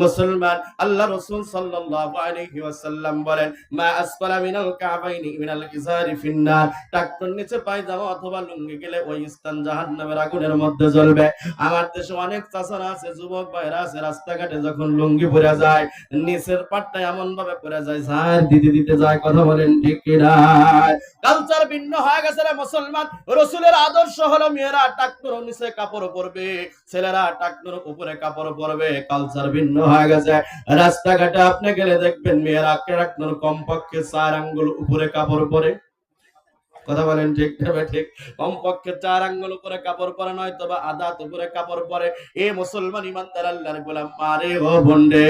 মুসলমান, আল্লাহ রাসূল সাল্লাল্লাহু আলাইহি ওয়াসাল্লাম বলেন, মা আসফালা মিনাল কাবাইনি মিনাল ইজারি ফিন্নার, টাকটুর নিচে পায়জামা অথবা লুঙ্গি গেলে ওই স্থান জাহান্নামের আগুনের মধ্যে জ্বলবে। আমার দেশে অনেক চাচারা আছে, যুবক ভাইরা আছে, রাস্তাঘাটে যখন লুঙ্গি পরে যায় নিচের পাটটা এমন ভাবে পরে যায় ঝাড় দিতে দিতে যায়। কথা বলেন ঠিক কিনা? কালচার ভিন্ন হয়ে গেছে রে মুসলমান। রাসূলের আদর্শ হলো মেয়েরা টাকটুর নিচে কাপড় পরবে, ছেলেরা টাকটুর উপরে কাপড় পরবে। কালচার ভিন্ন হয়ে গেছে। রাস্তাঘাটে আপনি গেলে দেখবেন মেয়েরা টাকটুর কমপক্ষে 4 আঙ্গুল উপরে কাপড় পরে। কথা বলেন ঠিক না ঠিক? কমপক্ষে 4 আঙ্গুল উপরে কাপড় পরে, নয়তো বা আধা উপরে কাপড় পরে। এ মুসলমান ইমানদার আল্লাহর গোলাম, মারে ও বন্ডে,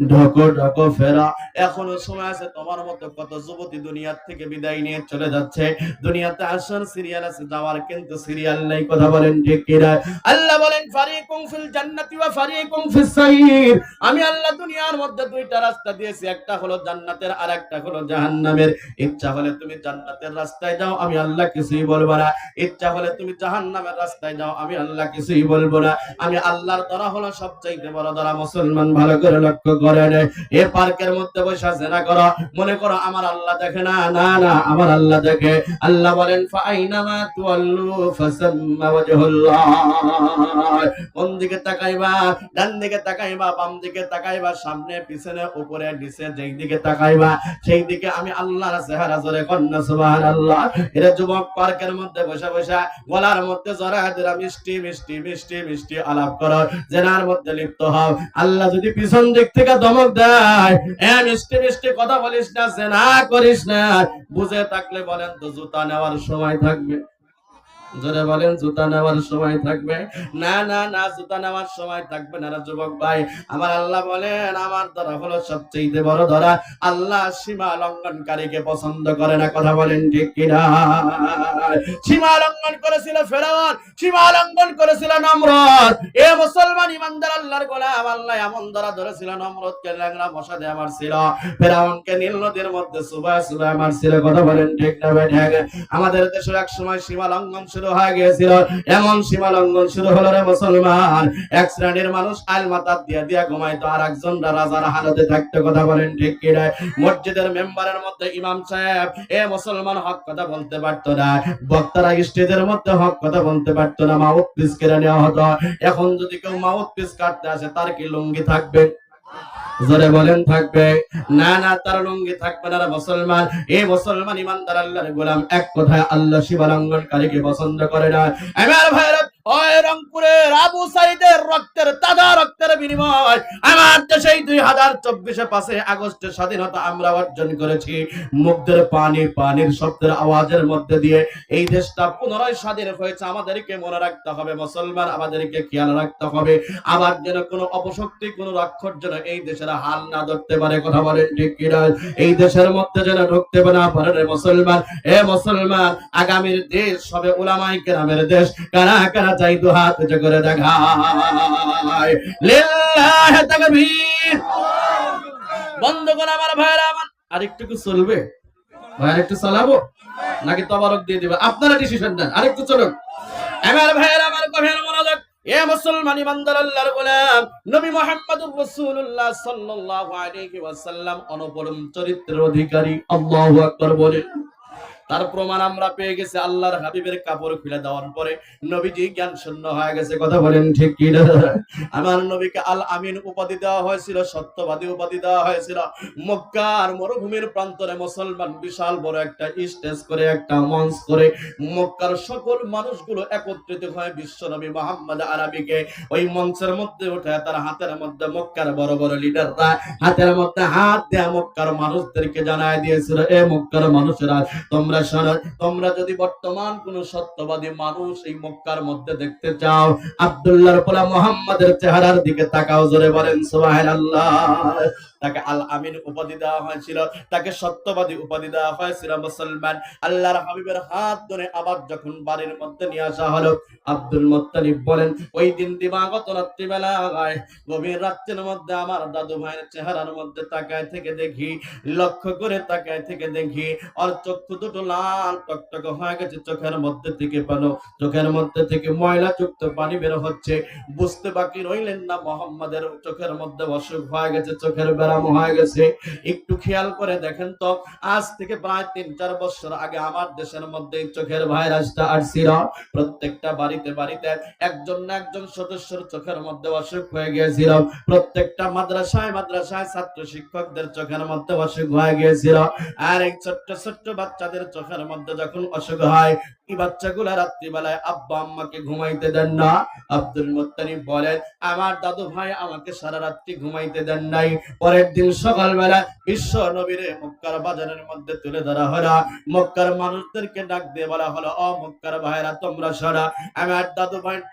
ঢকো ঢকো ফেরা। এখনো সময় আছে। তোমার মতো কত যুবতী দুনিয়ার থেকে বিদায় নিয়ে চলে যাচ্ছে। দুনিয়াতে আসার সিরিয়াল আছে, যাওয়ার কিন্তু সিরিয়াল নাই। কথা বলেন ঠিক কিনা? আল্লাহ বলেন, ফারিকুম ফিল জান্নাতি ওয়া ফারিকুম ফিস সাইর। আমি আল্লাহ দুনিয়ার মধ্যে দুইটা রাস্তা দিয়েছি, একটা হলো জান্নাতের আর একটা হলো জাহান্নামের। ইচ্ছা হলে তুমি জান্নাতের রাস্তায় যাও, আমি আল্লাহ কিছুই বলবো না। ইচ্ছা হলে তুমি জাহান্নামের রাস্তায় যাও, আমি আল্লাহ কিছুই বলবো না। আমি আল্লাহর দরা হলো সবচাইতে বড় দরা। মুসলমান ভালো করে লক্ষ্য করেন, এ পার্কের মধ্যে বসে জেনা করো, মনে করো আমার আল্লাহ দেখে না। না না, আমার আল্লাহ দেখে। আল্লাহ বলেন, ফাইনামা তুআল্লু ফাসাম্মা ওয়াজহুল্লাহ। কোন দিকে তাকাইবা? ডান দিকে তাকাইবা, বাম দিকে তাকাইবা, সামনে পিছনে উপরে নিচে, যেই দিকে তাকাইবা সেই দিকে আমি আল্লাহর চেহারা। জোরে কন্না সুবহানাল্লাহ। এরা যুবক পার্কের মধ্যে বসে বসে গলার মধ্যে জড়ায় দিরা মিষ্টি মিষ্টি মিষ্টি মিষ্টি আলাপ করো, জেনার মধ্যে লিপ্ত হও। আল্লাহ যদি পিছন দিক থেকে ধমক দেয়, এ মিষ্টি মিষ্টি কথা বলিস না, জেনা করিস না, বুঝে থাকলে বলেন তো জুতা নেওয়ার সময় থাকবে। জোরে বলেন, জুতা নেওয়ার সময় থাকবে? না না না, জুতা নেওয়ার সময় থাকবে না। যুবক ভাই, আমার আল্লাহ বলেন, আমার ধরা হলো সবচেয়ে বড় ধরা। আল্লাহ সীমা লঙ্ঘনকারীকে পছন্দ করে না। কথা বলেন ঠিক কিনা? সীমা লঙ্ঘন করেছিল ফেরাউন, সীমা লঙ্ঘন করেছিল নমরুদ। এ মুসলমান ইমানদার আল্লাহর গোলাম, আল্লাহ এমন ধরা ধরেছিল, নমরুদকে ল্যাংড়া মশা দিয়ে মারছিল, ফেরাউনকে নীল নদীর মধ্যে সুবাহ সুবাহ মারছিল। কথা বলেন ঠিক না ঠিক? আমাদের দেশে এক সময় সীমা লঙ্ঘন শুরু হয়ে গিয়েছিল। এমন সীমা লঙ্ঘন শুরু হলো রে মুসলমান, এক শ্রেণীর মানুষ আল মাতার দিয়া দিয়া ঘুমাইতো, আর একজন রাজার হালতে থাকতো। কথা বলেন ঠিক কিনা? মসজিদের মেম্বারের মধ্যে ইমাম সাহেব এ মুসলমান হক কথা বলতে পারতো না, বক্তারা স্টেজের মধ্যে হক কথা বলতে পারতো না, মাউথ পিস কেটে নেওয়া হতো। এখন যদি কেউ মাউথ পিস কাটতে আসে, তার কি লুঙ্গি থাকবে? জোরে বলেন, থাকবে? না না, তার লুঙ্গি থাকবে না। মুসলমান, এই মুসলমান ইমানদার আল্লাহর গোলাম, এক কথায় আল্লাহ সীমা লঙ্ঘনকারীকে পছন্দ করে না। আমার ভাইরা, ওই রংপুরের আবু সাইদের রক্তের তাজা রক্তের বিনিময় আমার দেশে 2024 5 আগস্টের স্বাধীনতা আমরা অর্জন করেছি। মুগ্ধের পানি পানির শব্দের আওয়াজের মধ্যে দিয়ে এই দেশটা পুনরায় স্বাধীন হয়েছে। আমাদেরকে মনে রাখতে হবে মুসলমান, আমাদেরকে খেয়াল রাখতে হবে, আবার যেন কোনো অপশক্তি, কোনো রাক্ষস যেন এই দেশের হাল না ধরতে পারে। কথা বলেন ঠিক কিনা? এই দেশের মধ্যে যেন ঢুকতে না পারে মুসলমান। এ মুসলমান, আগামীর দেশ হবে উলামায়ে কেরামের দেশ। কারা কারা চাই তো হাত উঁচু করে দেখায়। লিল্লাহি তাকবীর। বন্ধুগণ আমার ভাইরা, আমার আরেকটু কি চলবে? ভাই আরেকটু চালাবো নাকি তবারক দিয়ে দিবে? আপনারা ডিসিশন দেন, আরেকটু চলুক। আমার ভাইরা, আমার গভীর মনোযোগ। এ মুসলমান ইমানদার আল্লাহর গোলাম, নবী মুহাম্মদুর রাসূলুল্লাহ সাল্লাল্লাহু আলাইহি ওয়াসাল্লাম অনুপম চরিত্রের অধিকারী। আল্লাহু আকবার বলেন। তার প্রমাণ আমরা পেয়ে গেছি আল্লাহর হাবিবের কাপড় খুলে দেওয়ার পরে নবীজি জ্ঞান শূন্য হয়ে গেছে। কথা বলেন ঠিক কি না? আমার নবীকে আল আমিন উপাধি দেওয়া হয়েছিল, সত্যবাদী উপাধি দেওয়া হয়েছিল। মক্কার মরুভূমির প্রান্তরে মুসলমান বিশাল বড় একটা স্টেজ করে, একটা মঞ্চ করে মক্কার সকল মানুষগুলো একত্রিত হয়ে বিশ্বনবী মুহাম্মদ আরবিকে ওই মঞ্চের মধ্যে উঠে তার হাতের মধ্যে মক্কার বড় বড় লিডাররা হাতের মধ্যে হাত দেয়া মক্কার মানুষদেরকে জানায় দিয়েছিল, এ মক্কার মানুষেরা, তোমরা যদি বর্তমান কোন সত্যবাদী মানুষ এই মক্কার মধ্যে দেখতে চাও, আব্দুল্লাহর পোলা মুহাম্মাদের চেহারার দিকে তাকাও। জোরে বলেন সুবহানাল্লাহ। তাকে আল আমিন উপাধি দেওয়া হয়েছিল, তাকে সত্যবাদী উপাধি দেওয়া হয়েছিল। মুসলমান, আল্লাহর হাবিবের হাত ধরে আবার যখন বাড়ির মধ্যে নিয়ে আসা হলো, আব্দুল মুত্তালিব বলেন ওই দিন দিবাগত রাত্রিবেলায় গভীর রাত্রের মধ্যে আমার দাদু ভাইয়ের চেহারার মধ্যে তাকায় থেকে দেখি, লক্ষ্য করে তাকায় থেকে দেখি আর চক্ষু দুটো লাল টকটকে হয়ে গেছে, চোখের মধ্যে থেকে চোখের মধ্যে থেকে ময়লা যুক্ত পানি বের হচ্ছে। বুঝতে বাকি রইলেন না মোহাম্মদের চোখের মধ্যে অসুখ হয়ে গেছে, চোখের ব্যারাম হয়ে গেছে। একটু খেয়াল করে দেখেন তো, আজ থেকে প্রায় 3-4 বছর আগে আমার দেশের মধ্যে চোখের ভাইরাসটা আসছিল। প্রত্যেকটা বাড়িতে বাড়িতে একজন না একজন সদস্যের চোখের মধ্যে অসুখ হয়ে গিয়েছিল। প্রত্যেকটা মাদ্রাসায় মাদ্রাসায় ছাত্র শিক্ষকদের চোখের মধ্যে অসুখ হয়ে গিয়েছিল। আর এই ছোট্ট ছোট্ট বাচ্চাদের চোখের মধ্যে যখন অসুখ হয়, এই বাচ্চাগুলা রাত্রিবেলায় আব্বা আম্মাকে ঘুমাইতে দেন না। আব্দুল মুত্তালিব বলেন আমার দাদু ভাই আমাকে সারা রাত্রি ঘুমাইতে দেন নাই। পরের দিন সকালবেলা বিশ্ব নবীরে মক্কার বাজারের মধ্যে তুলে ধরা হলো। মক্কার মানুষদেরকে ডাক দিয়ে বলা হলো, ও মক্কার ভাইরা তোমরা শোনো, আমার দাদু ভাইয়ের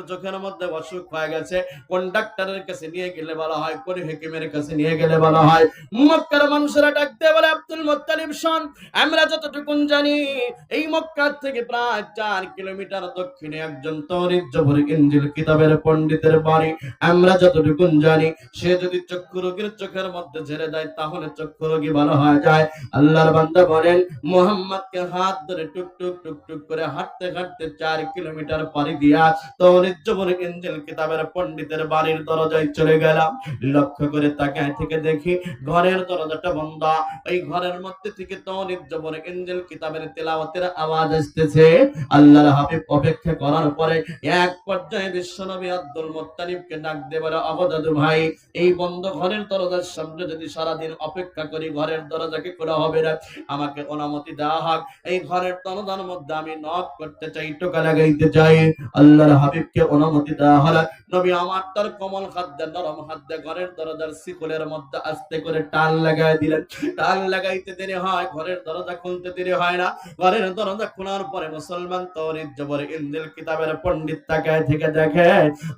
চোখের মধ্যে অসুখ হয়ে গেছে। কোন ডাক্তারের কাছে নিয়ে গেলে বলা হয়, কোন হাকিমের কাছে নিয়ে গেলে বলা হয়। মক্কার মানুষেরা ডাক দিয়ে বলে, আব্দুল মুত্তালিব শোন, আমরা যতটুকু জানি এই মক্কা থেকে প্রায় 4 কিলোমিটার দক্ষিণে একজন তওরীত জবর ইনজিল কিতাবের পণ্ডিতের বাড়ি। আমরা যতটুকু জানি সে যদি চক্ষু রোগীর চোখের মধ্যে ঝেড়ে দেয় তাহলে চক্ষু রোগী ভালো হয়ে যায়। আল্লাহর বান্দা বলেন মুহাম্মদকে হাত ধরে টুক টুক টুক টুক করে হাঁটতে হাঁটতে 4 কিলোমিটার পাড়ি দিয়া তওরীত জবর ইনজিল কিতাবের পণ্ডিতের বাড়ির দরজায় চলে গেলাম। লক্ষ্য করে তাকায় থেকে দেখি ঘরের দরজাটা বন্ধ। এই ঘরের মধ্যে থেকে তওরীত জবর ইনজিল কিতাবের তেলাওয়াতের আওয়াজ আসতেছে। আল্লাহর হাবিব অপেক্ষা করার পরে এক পর্যায়ে বিশ্বনবী আব্দুল মুত্তালিবকে ডাক দিয়ে বলে, ওগো দাদু ভাই, এই বন্ধ ঘরের দরজার সামনে যদি সারাদিন অপেক্ষা করি ঘরের দরজাকে খোলা হবে না, আমাকে অনুমতি দেওয়া হোক, এই ঘরের দরজার মধ্যে আমি নক করতে চাই, টোকা লাগাইতে চাই। আল্লাহর হাবিবকে অনুমতি দেওয়া হলো। নবী আমার তার কোমল হাত দিয়ে নরম হাত দিয়ে ঘরের দরজার শিকলের মধ্যে আস্তে করে টান লাগাই দিলেন। টান লাগাইতে দেরি হয়, ঘরের দরজা খুলতে দেরি হয় না। ঘরের দরজা খোলার পরে মুসলমান তওরীত জবর ইনজিল কিতাবের পণ্ডিত তাকায় থেকে দেখে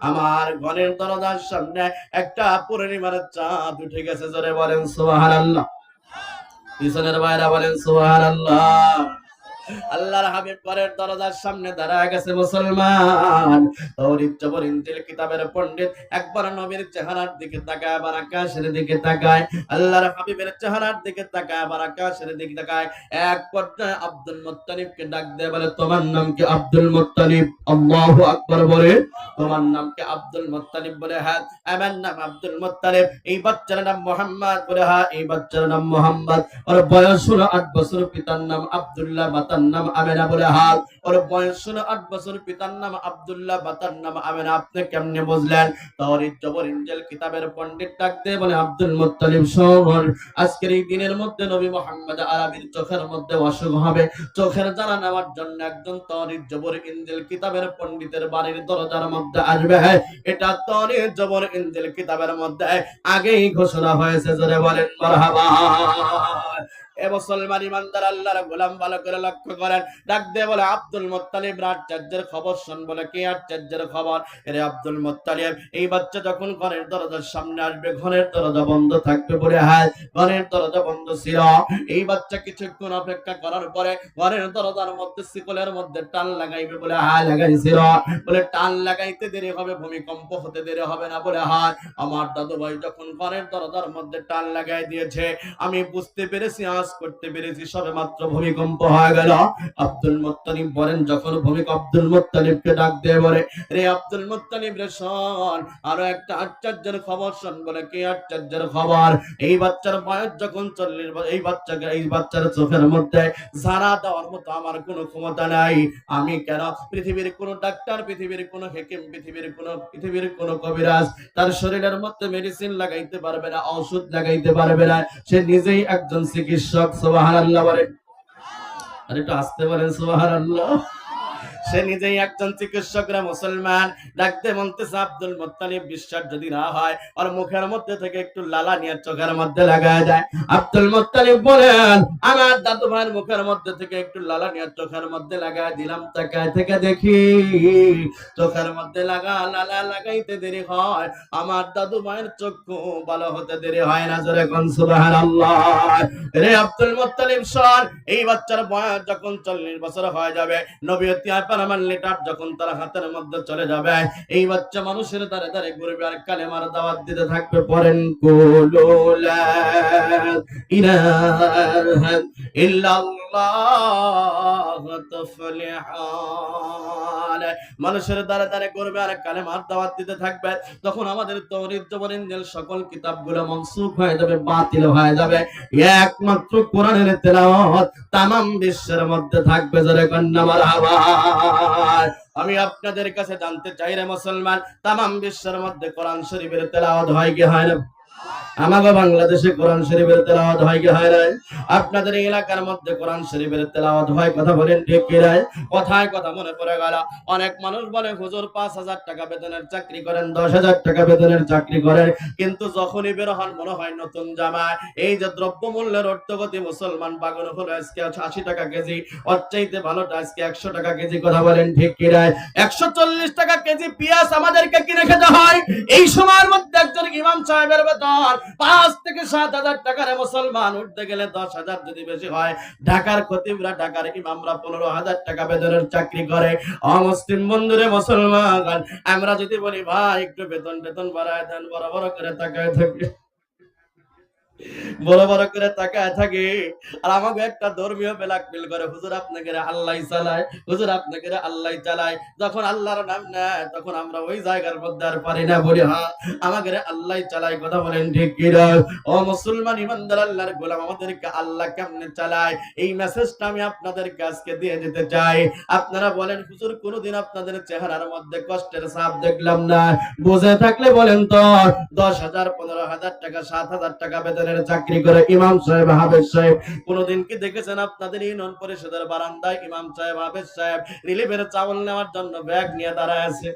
আমার ঘরের দরজার সামনে একটা পূর্ণিমার চাঁদ উঠে গেছে। জোরে বলেন সুবহানাল্লাহ। পিছনের বাইরা বলেন সুবহানাল্লাহ। আল্লাহর হাবিব ঘরের দরজার সামনে দাঁড়ায় গেছে। মুসলমান, তওরীত জবর ইনজিল কিতাবের পণ্ডিত একবার নবীর চেহারার দিকে তাকায়, আবার আকাশের দিকে তাকায়। আল্লাহর হাবিবের চেহারার দিকে তাকায়, আবার আকাশের দিকে তাকায়। এক পর্যায়ে আব্দুল মুত্তালিবকে ডাক দিয়ে বলে, তোমার নাম কি আব্দুল মুত্তালিব? আল্লাহু আকবার বলে, তোমার নাম কি আব্দুল মুত্তালিব? বলে হ্যাঁ। আমার নাম আব্দুল মুত্তালিব। এই বাচ্চার নাম মুহাম্মদ? বলে হ্যাঁ, এই বাচ্চার নাম মুহাম্মদ। ওর বয়স হলো 8 বছর, পিতার নাম আব্দুল্লাহ, মাতার নাম আমেনা। বলে হাল, ওর বয়স হলো 8 বছর, পিতার নাম আব্দুল্লাহ, মাতার নাম আমেনা। আপনি কেমনে বুঝলেন? তওরীত জবর ইনজিল কিতাবের পণ্ডিত ডাকতে বলে, আব্দুল মুত্তালিব শোন, আজকের এই দিনের মধ্যে নবী মুহাম্মদ আরবীর চোখের মধ্যে অসুখ হবে। চোখের জানা নেওয়ার জন্য একজন তওরীত জবর ইনজিল কিতাবের পণ্ডিতের বাড়ির দরজার মধ্যে আসবে। এটা তওরীত জবর ইনজিল কিতাবের মধ্যে আগেই ঘোষণা হয়েছে। জোরে বলেন মারহাবা। এ মুসলমান ইমানদার আল্লাহর গোলাম, ভালো করে লক্ষ্য করেন। ডাক দিয়ে বলে, আব্দুল মুত্তালিব আশ্চর্যের খবর শুন। বলে কি আশ্চর্যের খবর? এরে আব্দুল মুত্তালিব, এই বাচ্চা যখন ঘরের দরজার সামনে আসবে ঘরের দরজা বন্ধ থাকবে। বলে হ্যাঁ, ঘরের দরজা বন্ধ ছিল। এই বাচ্চা কিছুক্ষণ অপেক্ষা করার পরে ঘরের দরজার মধ্যে শিকলের মধ্যে টান লাগাইবে। বলে হ্যাঁ, লাগাইছিল। বলে টান লাগাইতে দেরি হবে, ভূমিকম্প হতে দেরি হবে না। বলে হ্যাঁ, আমার দাদু ভাই যখন ঘরের দরজার মধ্যে টান লাগাই দিয়েছে আমি বুঝতে পেরেছি, আজ করতে পেরেছি, সবে মাত্র ভূমিকম্প হয়ে গেল। আব্দুল মুত্তালিব বলেন, যখন আব্দুল মুত্তালিবকে ডাক দিয়ে বলে, রে আব্দুল মুত্তালিব রে শোন, আরো একটা আশ্চর্যের খবর শোন। বলে কি আশ্চর্যের খবর? এই বাচ্চার বয়স যখন 40 বছর, এই বাচ্চার চোখের মধ্যে ঝাড়া দেওয়ার মতো আমার কোনো ক্ষমতা নাই। আমি কেন? পৃথিবীর কোন ডাক্তার, পৃথিবীর কোন হাকিম, পৃথিবীর কোন কবিরাজ তার শরীরের মধ্যে মেডিসিন লাগাইতে পারবে না, ওষুধ লাগাইতে পারবে না। সে নিজেই একজন চিকিৎসক। সুবহানাল্লাহ বলেন। আর একটু আসতে বলেন সুবহানাল্লাহ। সে নিজেই একজন চিকিৎসকরা মুসলমান, ডাকতে বলতেছে আব্দুল মুত্তালিব বিশ্বাস যদি না হয় আর মুখের মধ্যে থেকে একটু লালা নিয়ে চোখের মধ্যে লাগায় যায়। আব্দুল মুত্তালিব বলেন আমার দাদু ভাইয়ের মুখের মধ্যে থেকে একটু লালা নিয়ে চোখের মধ্যে লাগায় দিলাম, তাকায় থেকে দেখি চোখের মধ্যে লালা লাগাইতে দেরি হয়, আমার দাদু ভাইয়ের চক্ষু ভালো হতে দেরি হয় না। জোরে কোন সুবহানাল্লাহ। রে আব্দুল মুত্তালিব শোন, এই বাচ্চার বয়স যখন 40 বছর হয়ে যাবে, নবীয়তি পারমান লিটার যখন তার হাতের মধ্যে চলে যাবে, এই বাচ্চা মানুষের দ্বারে দ্বারে ঘুরবে আর কালেমার দাওয়াত দিতে থাকবে। পড়েন কুলু লা ইলাহা ইল্লাল্লাহ তুফলিহুন। মানুষের দ্বারে দ্বারে ঘুরবে আর কালেমার দাওয়াত দিতে থাকবে। তখন আমাদের তাওরীত জবর ইনজিল সকল কিতাবগুলো মানসুখ হয়ে যাবে, বাতিল হয়ে যাবে। একমাত্র কোরআনের তেলাওয়াত তামাম বিশ্বের মধ্যে থাকবে। জোরে কন্না মারহাবা। আমি আপনাদের কাছে জানতে চাই রে মুসলমান, তামাম বিশ্বের মধ্যে কোরআন শরীফের তেলাওয়াত হয় কি হয় না? আমাগো বাংলাদেশে কোরআন শরীফের তেলাওয়াত হয় কি হয় না? আপনাদের এলাকার মধ্যে কোরআন শরীফের তেলাওয়াত হয়? কথা বলেন ঠিক কি না? কথায় কথা মনে পড়ে গেল, অনেক মানুষ বলে হুজুর 5,000 টাকা বেতনের চাকরি করেন, 10,000 টাকা বেতনের চাকরি করেন, কিন্তু যখনই বের হন মনে হয় নতুন জামা। এই যে দ্রব্যমূল্যের ঊর্ধ্বগতি, মুসলমান বাগন হলো আজকে 80 টাকা কেজি, ওর চাইতে ভালোটা আজকে 100 টাকা কেজি। কথা বলেন ঠিক কি না? 140 টাকা কেজি পেঁয়াজ আমাদেরকে কিনে খেতে হয়। এই সময়ের মধ্যে একজন ইমাম সাহেবের বেতন 5 থেকে 7,000 টাকার মুসলমান, উঠতে গেলে 10,000 যদি বেশি হয়। ঢাকার খতিবরা, ঢাকার ইমামরা 15,000 টাকা বেতনের চাকরি করে। অমুসলিম বন্ধুরে মুসলমান, আমরা যদি বলি ভাই একটু বেতন বাড়ায় দেন, বড় বড় করে তাকায় থাকে, বড় বড় করে তাকায় থাকে। আর আমাকে একটা ধর্মীয় বেলাকবিল করে, হুজুর আপনাকে আল্লাহ চালায়, হুজুর আপনাকে আল্লাহ চালায়। যখন আল্লাহর নাম নেয় তখন আমরা ওই জায়গার মধ্যে আর পারি না, বলি হ্যাঁ আমাকে আল্লাহ চালায়। কথা বলেন ঠিক কি না? ও মুসলমান ইমানদার আল্লাহর গোলাম, আমাদেরকে আল্লাহ কেমনে চালায় এই মেসেজটা আমি আপনাদেরকে আজকে দিয়ে যেতে চাই। আপনারা বলেন হুজুর কোনদিন আপনাদের চেহারার মধ্যে কষ্টের ছাপ দেখলাম না। বুঝে থাকলে বলেন তো, 10,000, 15,000 টাকা, 7,000 টাকা বেতনের চাকরি করে ইমাম সাহেব, হাফেজ সাহেব, কোনদিন কি দেখেছেন আপনাদের ইউনিয়ন পরিষদের বারান্দায় ইমাম সাহেব, হাফেজ সাহেব রিলিফের চাউল নেওয়ার জন্য ব্যাগ নিয়ে দাঁড়ায় আছে?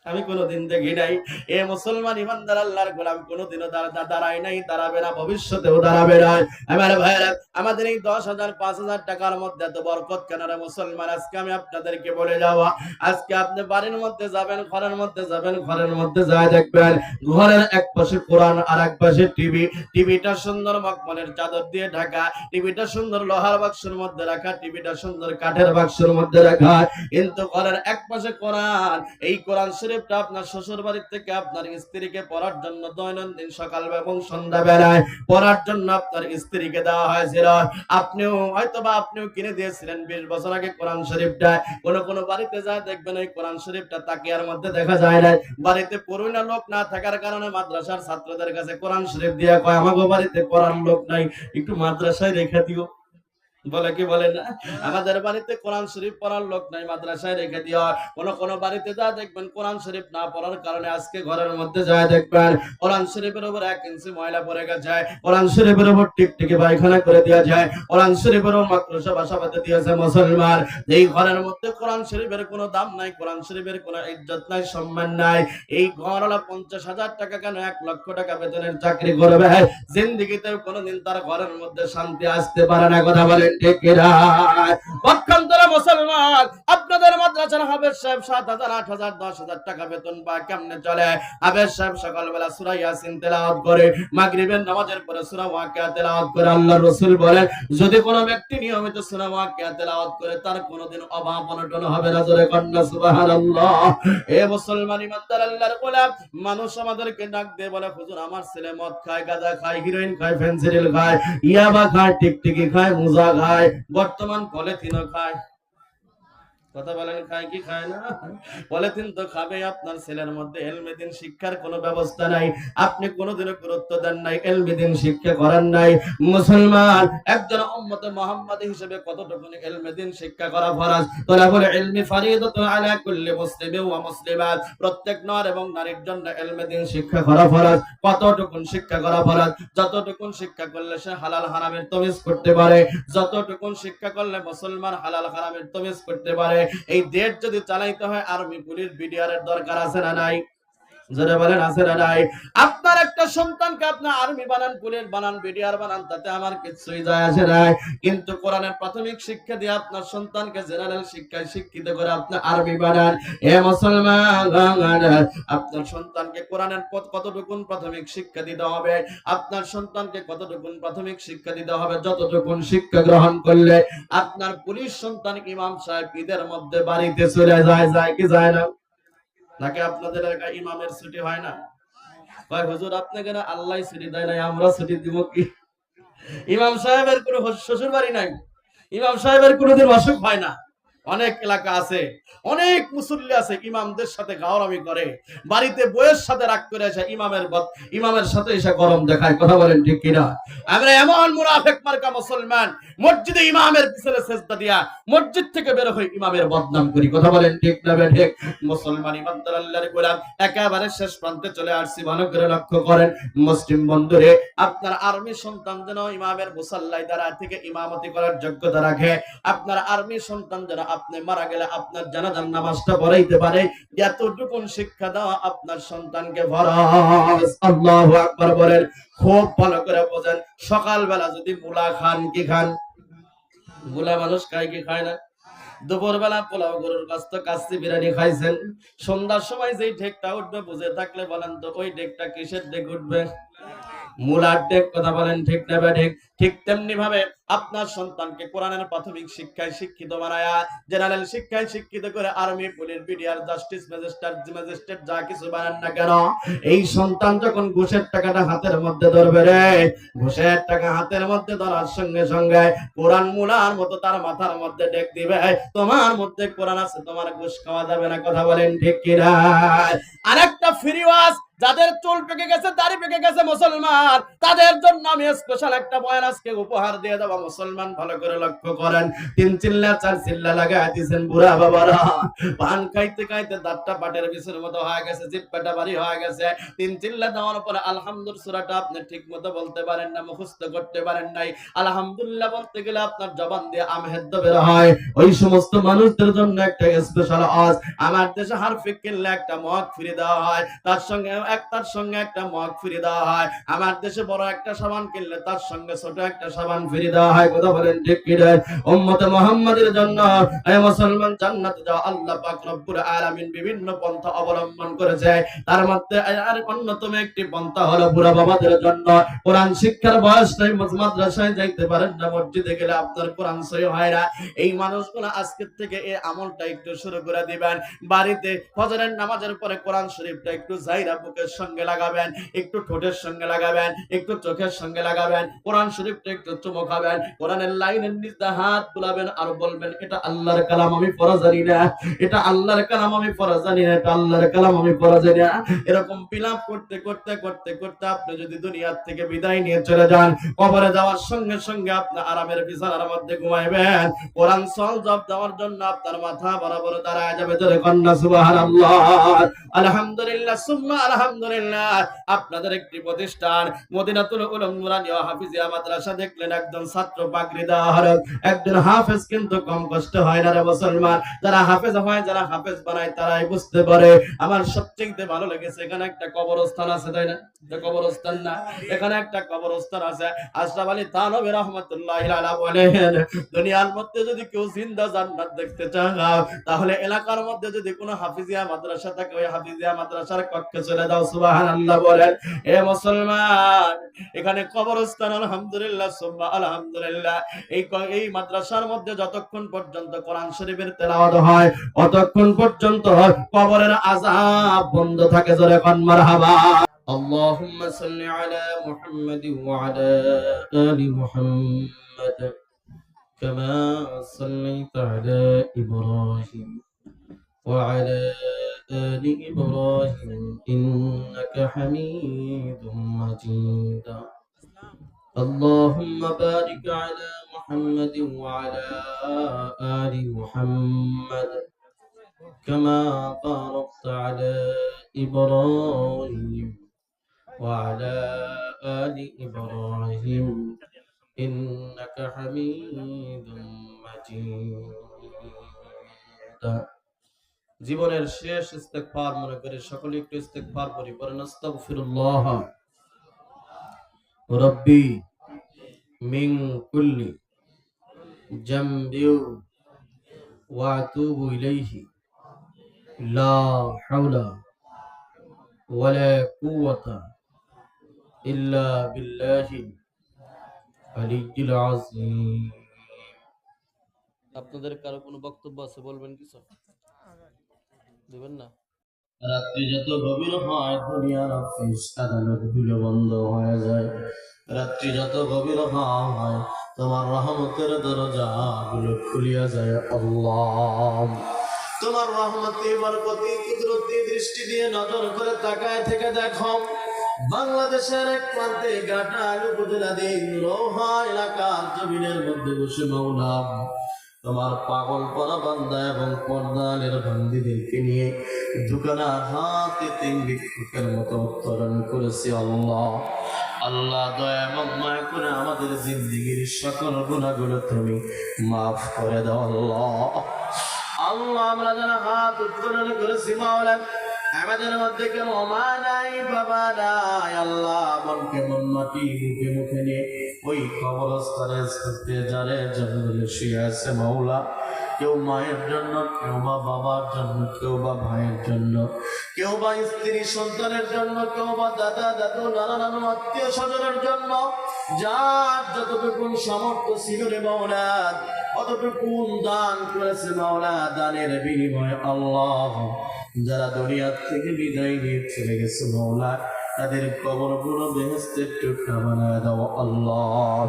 আমি কোনোদিন দেখি নাই। এ মুসলমান ইমানদার আল্লাহর গোলাম কোনোদিনও দাঁড়ায় নাই, দাঁড়াবে না, ভবিষ্যতেও দাঁড়াবে না। আমার ভাইরা, আমাদের এই 10,000, 5,000 টাকার মধ্যে এত বরকত কেন রে মুসলমান? আজকে আমি আপনাদেরকে বলে যাওয়া, আজকে আপনি বাড়ির মধ্যে যাবেন, ঘরের মধ্যে যাবেন, ঘরের মধ্যে যায় দেখবেন ঘরের এক পাশে কোরআন আর এক পাশে টিভি। টিভিটা সুন্দর মখমলের চাদর দিয়ে ঢাকা, টিভিটা সুন্দর লোহার বাক্সের মধ্যে রাখা, টিভিটা সুন্দর কাঠের বাক্সের মধ্যে রাখা, কিন্তু ঘরের এক পাশে কোরআন। এই কোরআন শরীফটা আপনার শ্বশুর বাড়ি থেকে আপনার স্ত্রীকে পড়ার জন্য দৈনন্দিন সকাল এবং সন্ধ্যা বেলায় পড়ার জন্য আপনার স্ত্রীকে দেওয়া হয়েছিল। আপনিও কিনে দিয়েছিলেন 20 বছর আগে কোরআন শরীফটা। কোন বাড়িতে যায় দেখবেন এই কোরআন শরীফটা তাকিয়ার মধ্যে দেখা যায় না। বাড়িতে পড়ুইনা লোক না থাকার কারণে মাদ্রাসার ছাত্রদের কাছে কোরআন শরীফ দিয়া কয় আমাগো বাড়িতে পড়ার লোক নাই, একটু মাদ্রাসায় রেখে দিও। বলে কি বলে না, আমাদের বাড়িতে কোরআন শরীফ পড়ার লোক নাই, মাদ্রাসায় রেখে দিও। কোন বাড়িতে যা দেখবেন কোরআন শরীফ না পড়ার কারণে আজকে ঘরের মধ্যে যায় দেখবেন কোরআন শরীফের উপর 1 ইঞ্চি ময়লা পড়ে গেছে, কোরআন শরীফের উপর টিকটিকি পায়খানা করে দেওয়া যায়, কোরআন শরীফের উপর মাকড়সা বাসা বাঁধে দিয়েছে। মুসলমান, এই ঘরের মধ্যে কোরআন শরীফের কোনো দাম নাই, কোরআন শরীফের কোনো ইজ্জত নাই, সম্মান নাই। এই ঘরওয়ালা 50,000 টাকা কেন 1 লক্ষ টাকা বেতনের চাকরি করবে, জিন্দেগিতে কোনোদিন তার ঘরের মধ্যে শান্তি আসতে পারে না। কথা বলেন ঠিক কি না? পক্ষান্তরে মুসলমান, আপনাদের মাদ্রাসার হাফেজ সাহেব 7,000, 8,000, 10,000 টাকা বেতন পায়, কেমনে চলে? হাফেজ সাহেব সকালবেলা সূরা ইয়াসিন তেলাওয়াত করে, মাগরিবের নামাজের পরে সূরা ওয়াকিয়া তেলাওয়াত করে। আল্লাহর রাসূল বলেন যদি কোনো ব্যক্তি নিয়মিত সূরা ওয়াকিয়া তেলাওয়াত করে তার কোনোদিন অভাব অনটন হবে না। জোরে কন্না সুবহানাল্লাহ। এ মুসলমান ইমানদার আল্লাহর গোলাম, মানুষ আমাদেরকে ডাক দিয়ে বলে হুজুর আমার ছেলে মদ খায়, গাঁজা খায়, হিরোইন খায়, ফেন্সিডিল খায়, ইয়াবা খায়, টিকটিকি খায়, মুজা খায়, বর্তমান পলিথিনও খায়। কথা বলেন খায় কি খায় না? পলিথিন তো খাবে। আপনার ছেলের মধ্যে ইলমে দ্বীন শিক্ষার কোনো ব্যবস্থা নাই, আপনি কোনোদিনও গুরুত্ব দেন নাই, ইলমে দ্বীন শিক্ষা করেন নাই। মুসলমান, একজন উম্মতে মুহাম্মাদী হিসেবে কতটুকু ইলমে দ্বীন শিক্ষা করা ফরজ? তলাবুল ইলমি ফারিদাতুন আলা কুল্লি মুসলিমিন ওয়া মুসলিমাত। প্রত্যেক নর এবং নারীর জন্য ইলমে দ্বীন শিক্ষা করা ফরজ। কতটুকু শিক্ষা করা ফরজ? যতটুকু শিক্ষা করলে সে হালাল হারামের তামিজ করতে পারে, যতটুকু শিক্ষা করলে মুসলমান হালাল হারামের তামিজ করতে পারে, এই দেশ যদি চালাইতে হয় আর্মি পুলিশ বিডিআর এর দরকার আছে না নাই? যারা বলেন আছে না নাই? আপনার একটা সন্তানকে আপনি আর্মি বানান, পুলিশ বানান, বিডিআর বানান, তাতে আমার কিছুই যায় আসে নাই। কিন্তু কোরআনের প্রাথমিক শিক্ষা দিয়ে আপনার সন্তানকে জেনারেল শিক্ষায় শিক্ষিত করে আপনি আর্মি বানান। এ মুসলমান, আপনার সন্তানকে কোরআনের কতটুকুন প্রাথমিক শিক্ষা দিতে হবে? আপনার সন্তানকে কতটুকুন প্রাথমিক শিক্ষা দিতে হবে? যতটুকুন শিক্ষা গ্রহণ করলে আপনার পুলিশ সন্তান ইমাম সাহেব ঈদের মধ্যে বাড়িতে চলে যায়, যায় কি যায় না? নাকি আপনাদের এলাকায় ইমামের ছুটি হয় না? কয় হুজুর আপনাকে না আল্লাহ ছুটি দেয় নাই, আমরা ছুটি দিব কি? ইমাম সাহেবের কোনো শ্বশুর বাড়ি নাই, ইমাম সাহেবের কোনোদিন অসুখ হয় না। অনেক এলাকা আছে, অনেক মুসল্লি আছে ইমামদের সাথে গাওরামি করে, বাড়িতে বইয়ের সাথে রাগ করে আসে, ইমামের সাথে এসে গরম দেখায়। কথা বলেন ঠিক কিনা? আমরা এমন মুনাফিক মার্কা মুসলমান, মসজিদে ইমামের পিছনে সেজদা দিয়া মসজিদ থেকে বের হই ইমামের বদনাম করি। কথা বলেন ঠিক না ঠিক? মুসলমান ইমানদার আল্লাহর গোলাম, একেবারে শেষ প্রান্তে চলে আসছি। ভালো করে লক্ষ্য করেন মুসলিম বন্ধুরে, আপনার আর্মি সন্তান যেন ইমামের মুসাল্লায় দাঁড়ায় থেকে ইমামতি করার যোগ্যতা রাখে। আপনার আর্মি সন্তান যেন আপনি মারা গেলে আপনার জানাজার নামাজটা পড়াইতে পারে, এতটুকু শিক্ষা দেওয়া আপনার সন্তানকে ফরজ। আল্লাহু আকবার বলেন। খুব ভালো করে বোঝেন, সকালবেলা যদি মুলা খান, কি খান? মুলা মানুষ খায় কি খায় না? দুপুরবেলা পোলাও, গরুর গোশত, কাচ্চি, বিরিয়ানি খাইছেন। সন্ধ্যার সময় যেই ঢেকটা উঠবে বুঝে থাকলে বলেন তো ওই ঢেকটা কিসের ঢেক উঠবে? মূলার ঢেক। কথা বলেন ঠিক না ঠিক? ঠিক তেমনি ভাবে আপনার সন্তানকে কোরআনের প্রাথমিক শিক্ষায় শিক্ষিত বানায়া জেনারেল শিক্ষায় শিক্ষিত করে army, police, BDR, justice, magistrate যা কিছু বানান না কেন, এই সন্তান যখন ঘুষের টাকাটা হাতের মধ্যে ধরবে রে, ঘুষের টাকা হাতের মধ্যে ধরার সঙ্গে সঙ্গে কোরআন মুলার মতো তার মাথার মধ্যে ডেক দিবে, তোমার মধ্যে কোরআন আছে, তোমার ঘুষ খাওয়া যাবে না। কথা বলেন ঠিক কিনা? আরেকটা ফ্রি ওয়াজ, যাদের চুল পেকে গেছে, দাড়ি পেকে গেছে মুসলমান, তাদের জন্য আমি স্পেশাল একটা বয়ান আজকে উপহার দিয়ে দেব। মুসলমান ভালো করে লক্ষ্য করেন, 3 চিল্লা 4 চিল্লা লাগায় দিয়েছেন বুড়া বাবারা, পান খাইতে খাইতে দাঁতটা পাটের বিছের মতো হয়ে গেছে, জিহ্বাটা ভারী হয়ে গেছে। 3 চিল্লা দেওয়ার পরে আলহামদুলিল্লাহ সূরাটা আপনি ঠিক মতো বলতে পারেন না, মুখস্থ করতে পারেন নাই। আলহামদুলিল্লাহ বলতে গেলে আপনার জবান দিয়ে আমহেদ্দ বের হয়। ওই সমস্ত মানুষদের জন্য একটা স্পেশাল আওয়াজ। আমার দেশে হারফিক কিনলে একটা মগ ফ্রি দেওয়া হয়, তার সঙ্গে একটা মগ ফ্রি দেওয়া হয়। আমার দেশে বড় একটা সাবান কিনলে তার সঙ্গে ছোট একটা সাবান ফ্রি দেওয়া হয়। কথা বলেন ঠিক কি না? উম্মতে মুহাম্মাদের জন্য এই মুসলমান জান্নাতে যাওয়া আল্লাহ পাক রব্বুল আলামিন বিভিন্ন পন্থা অবলম্বন করেছে। তার মধ্যে আর অন্যতম একটি পন্থা হলো বুড়া বাবাদের জন্য কোরআন শিক্ষার বয়স নাই, মাদ্রাসায় যাইতে পারেন না, মসজিদে গেলে আপনার কোরআন সহি হয় না। এই মানুষগুলো আজকের থেকে এই আমলটা একটু শুরু করে দিবেন। বাড়িতে ফজরের নামাজের পরে কোরআন শরীফটা একটু জাইরা বুকের সঙ্গে লাগাবেন, একটু ঠোঁটের সঙ্গে লাগাবেন, একটু চোখের সঙ্গে লাগাবেন, কোরআন শরীফটা একটু চুমো খাবেন, কোরআনের লাইনের নিচে হাত বুলাবেন আর বলবেন এটা আল্লাহর কালাম আমি পড়া জানি না, এটা আল্লাহর কালাম আমি পড়া জানি না, এটা আল্লাহর কালাম আমি পড়া জানি না। এরকম বিলাপ করতে করতে করতে করতে আপনি যদি দুনিয়ার থেকে বিদায় নিয়ে চলে যান, কবরে যাওয়ার সঙ্গে সঙ্গে আপনি আরামের বিছানার মধ্যে ঘুমাইবেন, কোরআন সওয়াব দেওয়ার জন্য আপনার মাথা বরাবর দাঁড়ায় যাবে। জোরে কন্না সুবহানাল্লাহ, আলহামদুলিল্লাহ, সুম্মা আলহামদুলিল্লাহ। আপনাদের একটি প্রতিষ্ঠান মদিনাতুল উলুম নুরানিয়া হাফিজিয়া মাদ্রাসা দেখলেন, একজন ছাত্র পাগড়ি দেওয়া হলো, একজন হাফেজ কিন্তু কম কষ্ট হয় না রে মুসলমান। যারা হাফেজ হয়, যারা হাফেজ বানায় তারাই বুঝতে পারে। আমার সবচেয়ে ভালো লেগেছে এখানে একটা কবরস্থান আছে, তাই না? কবরস্থান না, এখানে একটা কবরস্থান আছে। আশরাফ আলী থানভী রাহমাতুল্লাহি আলাইহি বলেন, দুনিয়ার মধ্যে যদি কেউ জিন্দা জান্নাত দেখতে চাও তাহলে এলাকার মধ্যে যদি কোনো হাফিজিয়া মাদ্রাসা থাকে ওই হাফিজিয়া মাদ্রাসার কক্ষে চলে যাও। সুবহানাল্লাহ বলেন। এ মুসলমান, এখানে কবরস্থান আলহামদুলিল্লাহ সুম্মা আলহামদুলিল্লাহ। এই মাদ্রাসার মধ্যে যতক্ষণ পর্যন্ত কোরআন শরীফের তেলাওয়াত হয় ততক্ষণ পর্যন্ত কবরের আযাব বন্ধ থাকে। জোরে কোন মারহাবা। اللهم صل على محمد وعلى آل محمد كما صليت على إبراهيم وعلى آل إبراهيم إنك حميد مجيد. اللهم بارك على محمد وعلى آل محمد كما باركت على إبراهيم وعلى آل إبراهيم إنك حميد مجيد. একটা জীবনের শেষ ইস্তেগফার মনে করে সকলে একটু ইস্তেগফার করি, পড়েন আস্তাগফিরুল্লাহ রাব্বি মিন কুল্লি জামবি ওয়া আতুবু ইলাইহি লা হাওলা ওয়ালা কুওয়াতা ইল্লা বিল্লাহিল আলিয়্যিল আযীম। আপনাদের কারো কোনো বক্তব্য আছে, বলবেন কিছু? দিবেন না? রাত্রি যত গভীর হয় দুনিয়ার অফিস আদালত গুলো বন্ধ হয়ে যায়। রাত্রি যত গভীর হয় তোমার রহমতের দরজা গুলো খুলিয়া যায়। আল্লাহ তোমার রহমতে বরকতি কুদরতি দৃষ্টি দিয়ে নজর করে তাকায় থেকে দেখো, বাংলাদেশের এক প্রান্তে ঘাটাল উপজেলাধীন রোহা এলাকার জমিনের মধ্যে বসে মাওলা তোমার পাগল পরা বান্দা এবং পর্দালের বান্দিদেরকে নিয়ে দোকানা হাতে তিন ভিক্ষুকের মতো উত্তোলন করেছে। আল্লাহ আল্লাহ দয়া এবং মায়া করে আমাদের জিন্দিগির সকল গুনাহগুলো তুমি মাফ করে দাও। আল্লাহ আল্লাহ আমরা যারা হাত উত্তোলন করেছি মাওলা, আমাদের মধ্যে কেউ মা নাই বাবা নাই, আল্লাহ মনকে মন মাটি মুখে মুখে নিয়ে ওই কবরস্থানে যারে জঙ্গলে শুয়ে আছে মাওলা, কেউ মায়ের জন্য, কেউ বা বাবার জন্য, কেউ বা ভাইয়ের জন্য, কেউ বা স্ত্রী সন্তানের জন্য, কেউ বা দাদা দাদু নানা নানু আত্মীয় স্বজনের জন্য, যার যতটুকু সামর্থ্য ছিল রে মাওলা অতটুকু দান করেছে মাওলা। দানের বিনিময়ে আল্লাহ যারা দুনিয়া থেকে বিদায় নিয়ে চলে গেছে মাওলা, তাদের কবরগুলো বেহেশতের টুকরা বানায় দাও। আল্লাহ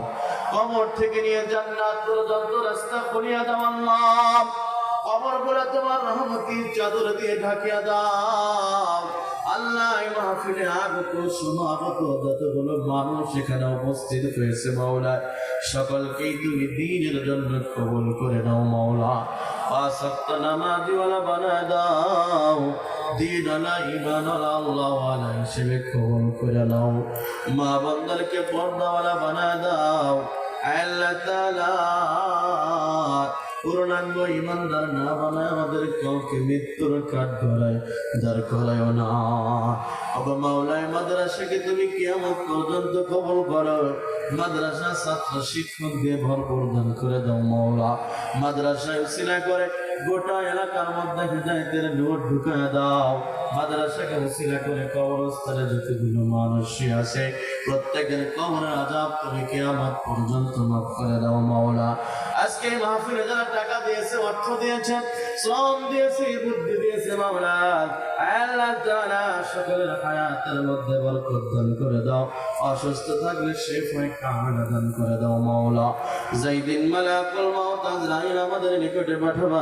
কবর থেকে নিয়ে জান্নাত পর্যন্ত রাস্তা খুলিয়া দাও। আল্লাহ কবরগুলো তোমার রহমতের চাদর দিয়ে ঢাকিয়া দাও। আল্লাহ এই মাহফিলে আগত সমাগত যতগুলো মানুষ এখানে উপস্থিত হয়েছে মাওলা, সকলকেই তুমি দ্বীনের জন্য কবুল করে নাও মাওলা। পাঁচ ওয়াক্ত নামাজওয়ালা বানায় দাও, দ্বীনওয়ালা ঈমানওয়ালা আল্লাহওয়ালা হিসেবে কবুল করে নাও। মা বান্দারকে পর্দাওয়ালা বানায় দাও। আল্লাহ তাআলা পূর্ণাঙ্গ ইমানদার না বানায় আমাদের কাউকে মৃত্যুর কাঠ গড়ায় দাঁড় করায়ও না। আবা মাওলায় মাদ্রাসাকে তুমি কিয়ামত পর্যন্ত কবুল করো। মাদ্রাসা ছাত্র শিক্ষক দিয়ে ভরপুর দান করে দাও মাওলা। মাদ্রাসায় উসিলা করে গোটা এলাকার মধ্যে হিদায়াতের নূর ঢুকায় দাও। মাদ্রাসাকে উসিলা করে কবরস্থানে যতগুলো মানুষ আছে প্রত্যেকের কবরের আযাব তুমি কিয়ামত পর্যন্ত মাফ করে দাও মাওলা। আজকে মাহফিলে যারা টাকা দিয়েছে, অর্থ দিয়েছে, শ্রম দিয়েছে, বুদ্ধি দিয়েছে মাওলা, আল্লাহ তাআলা সকলের হায়াতের মধ্যে বরকত দান করে দাও। অসুস্থ থাকলে শিফায়ে কামিলা দান করে দাও মাওলা। যেই দিন মালাকুল মাউত আজরাইল আমাদের নিকটে পাঠাবা,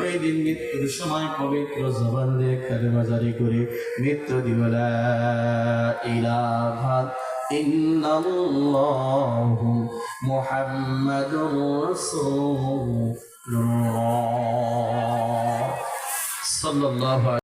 ওই দিন মৃত্যুর সময় পবিত্র জবান দিয়ে কালেমা জারি করে মৃত্যু দিবে লা ইলাহা ইল্লাল্লাহু মুহাম্মাদুর রাসূলুল্লাহ সাল্লাল্লাহু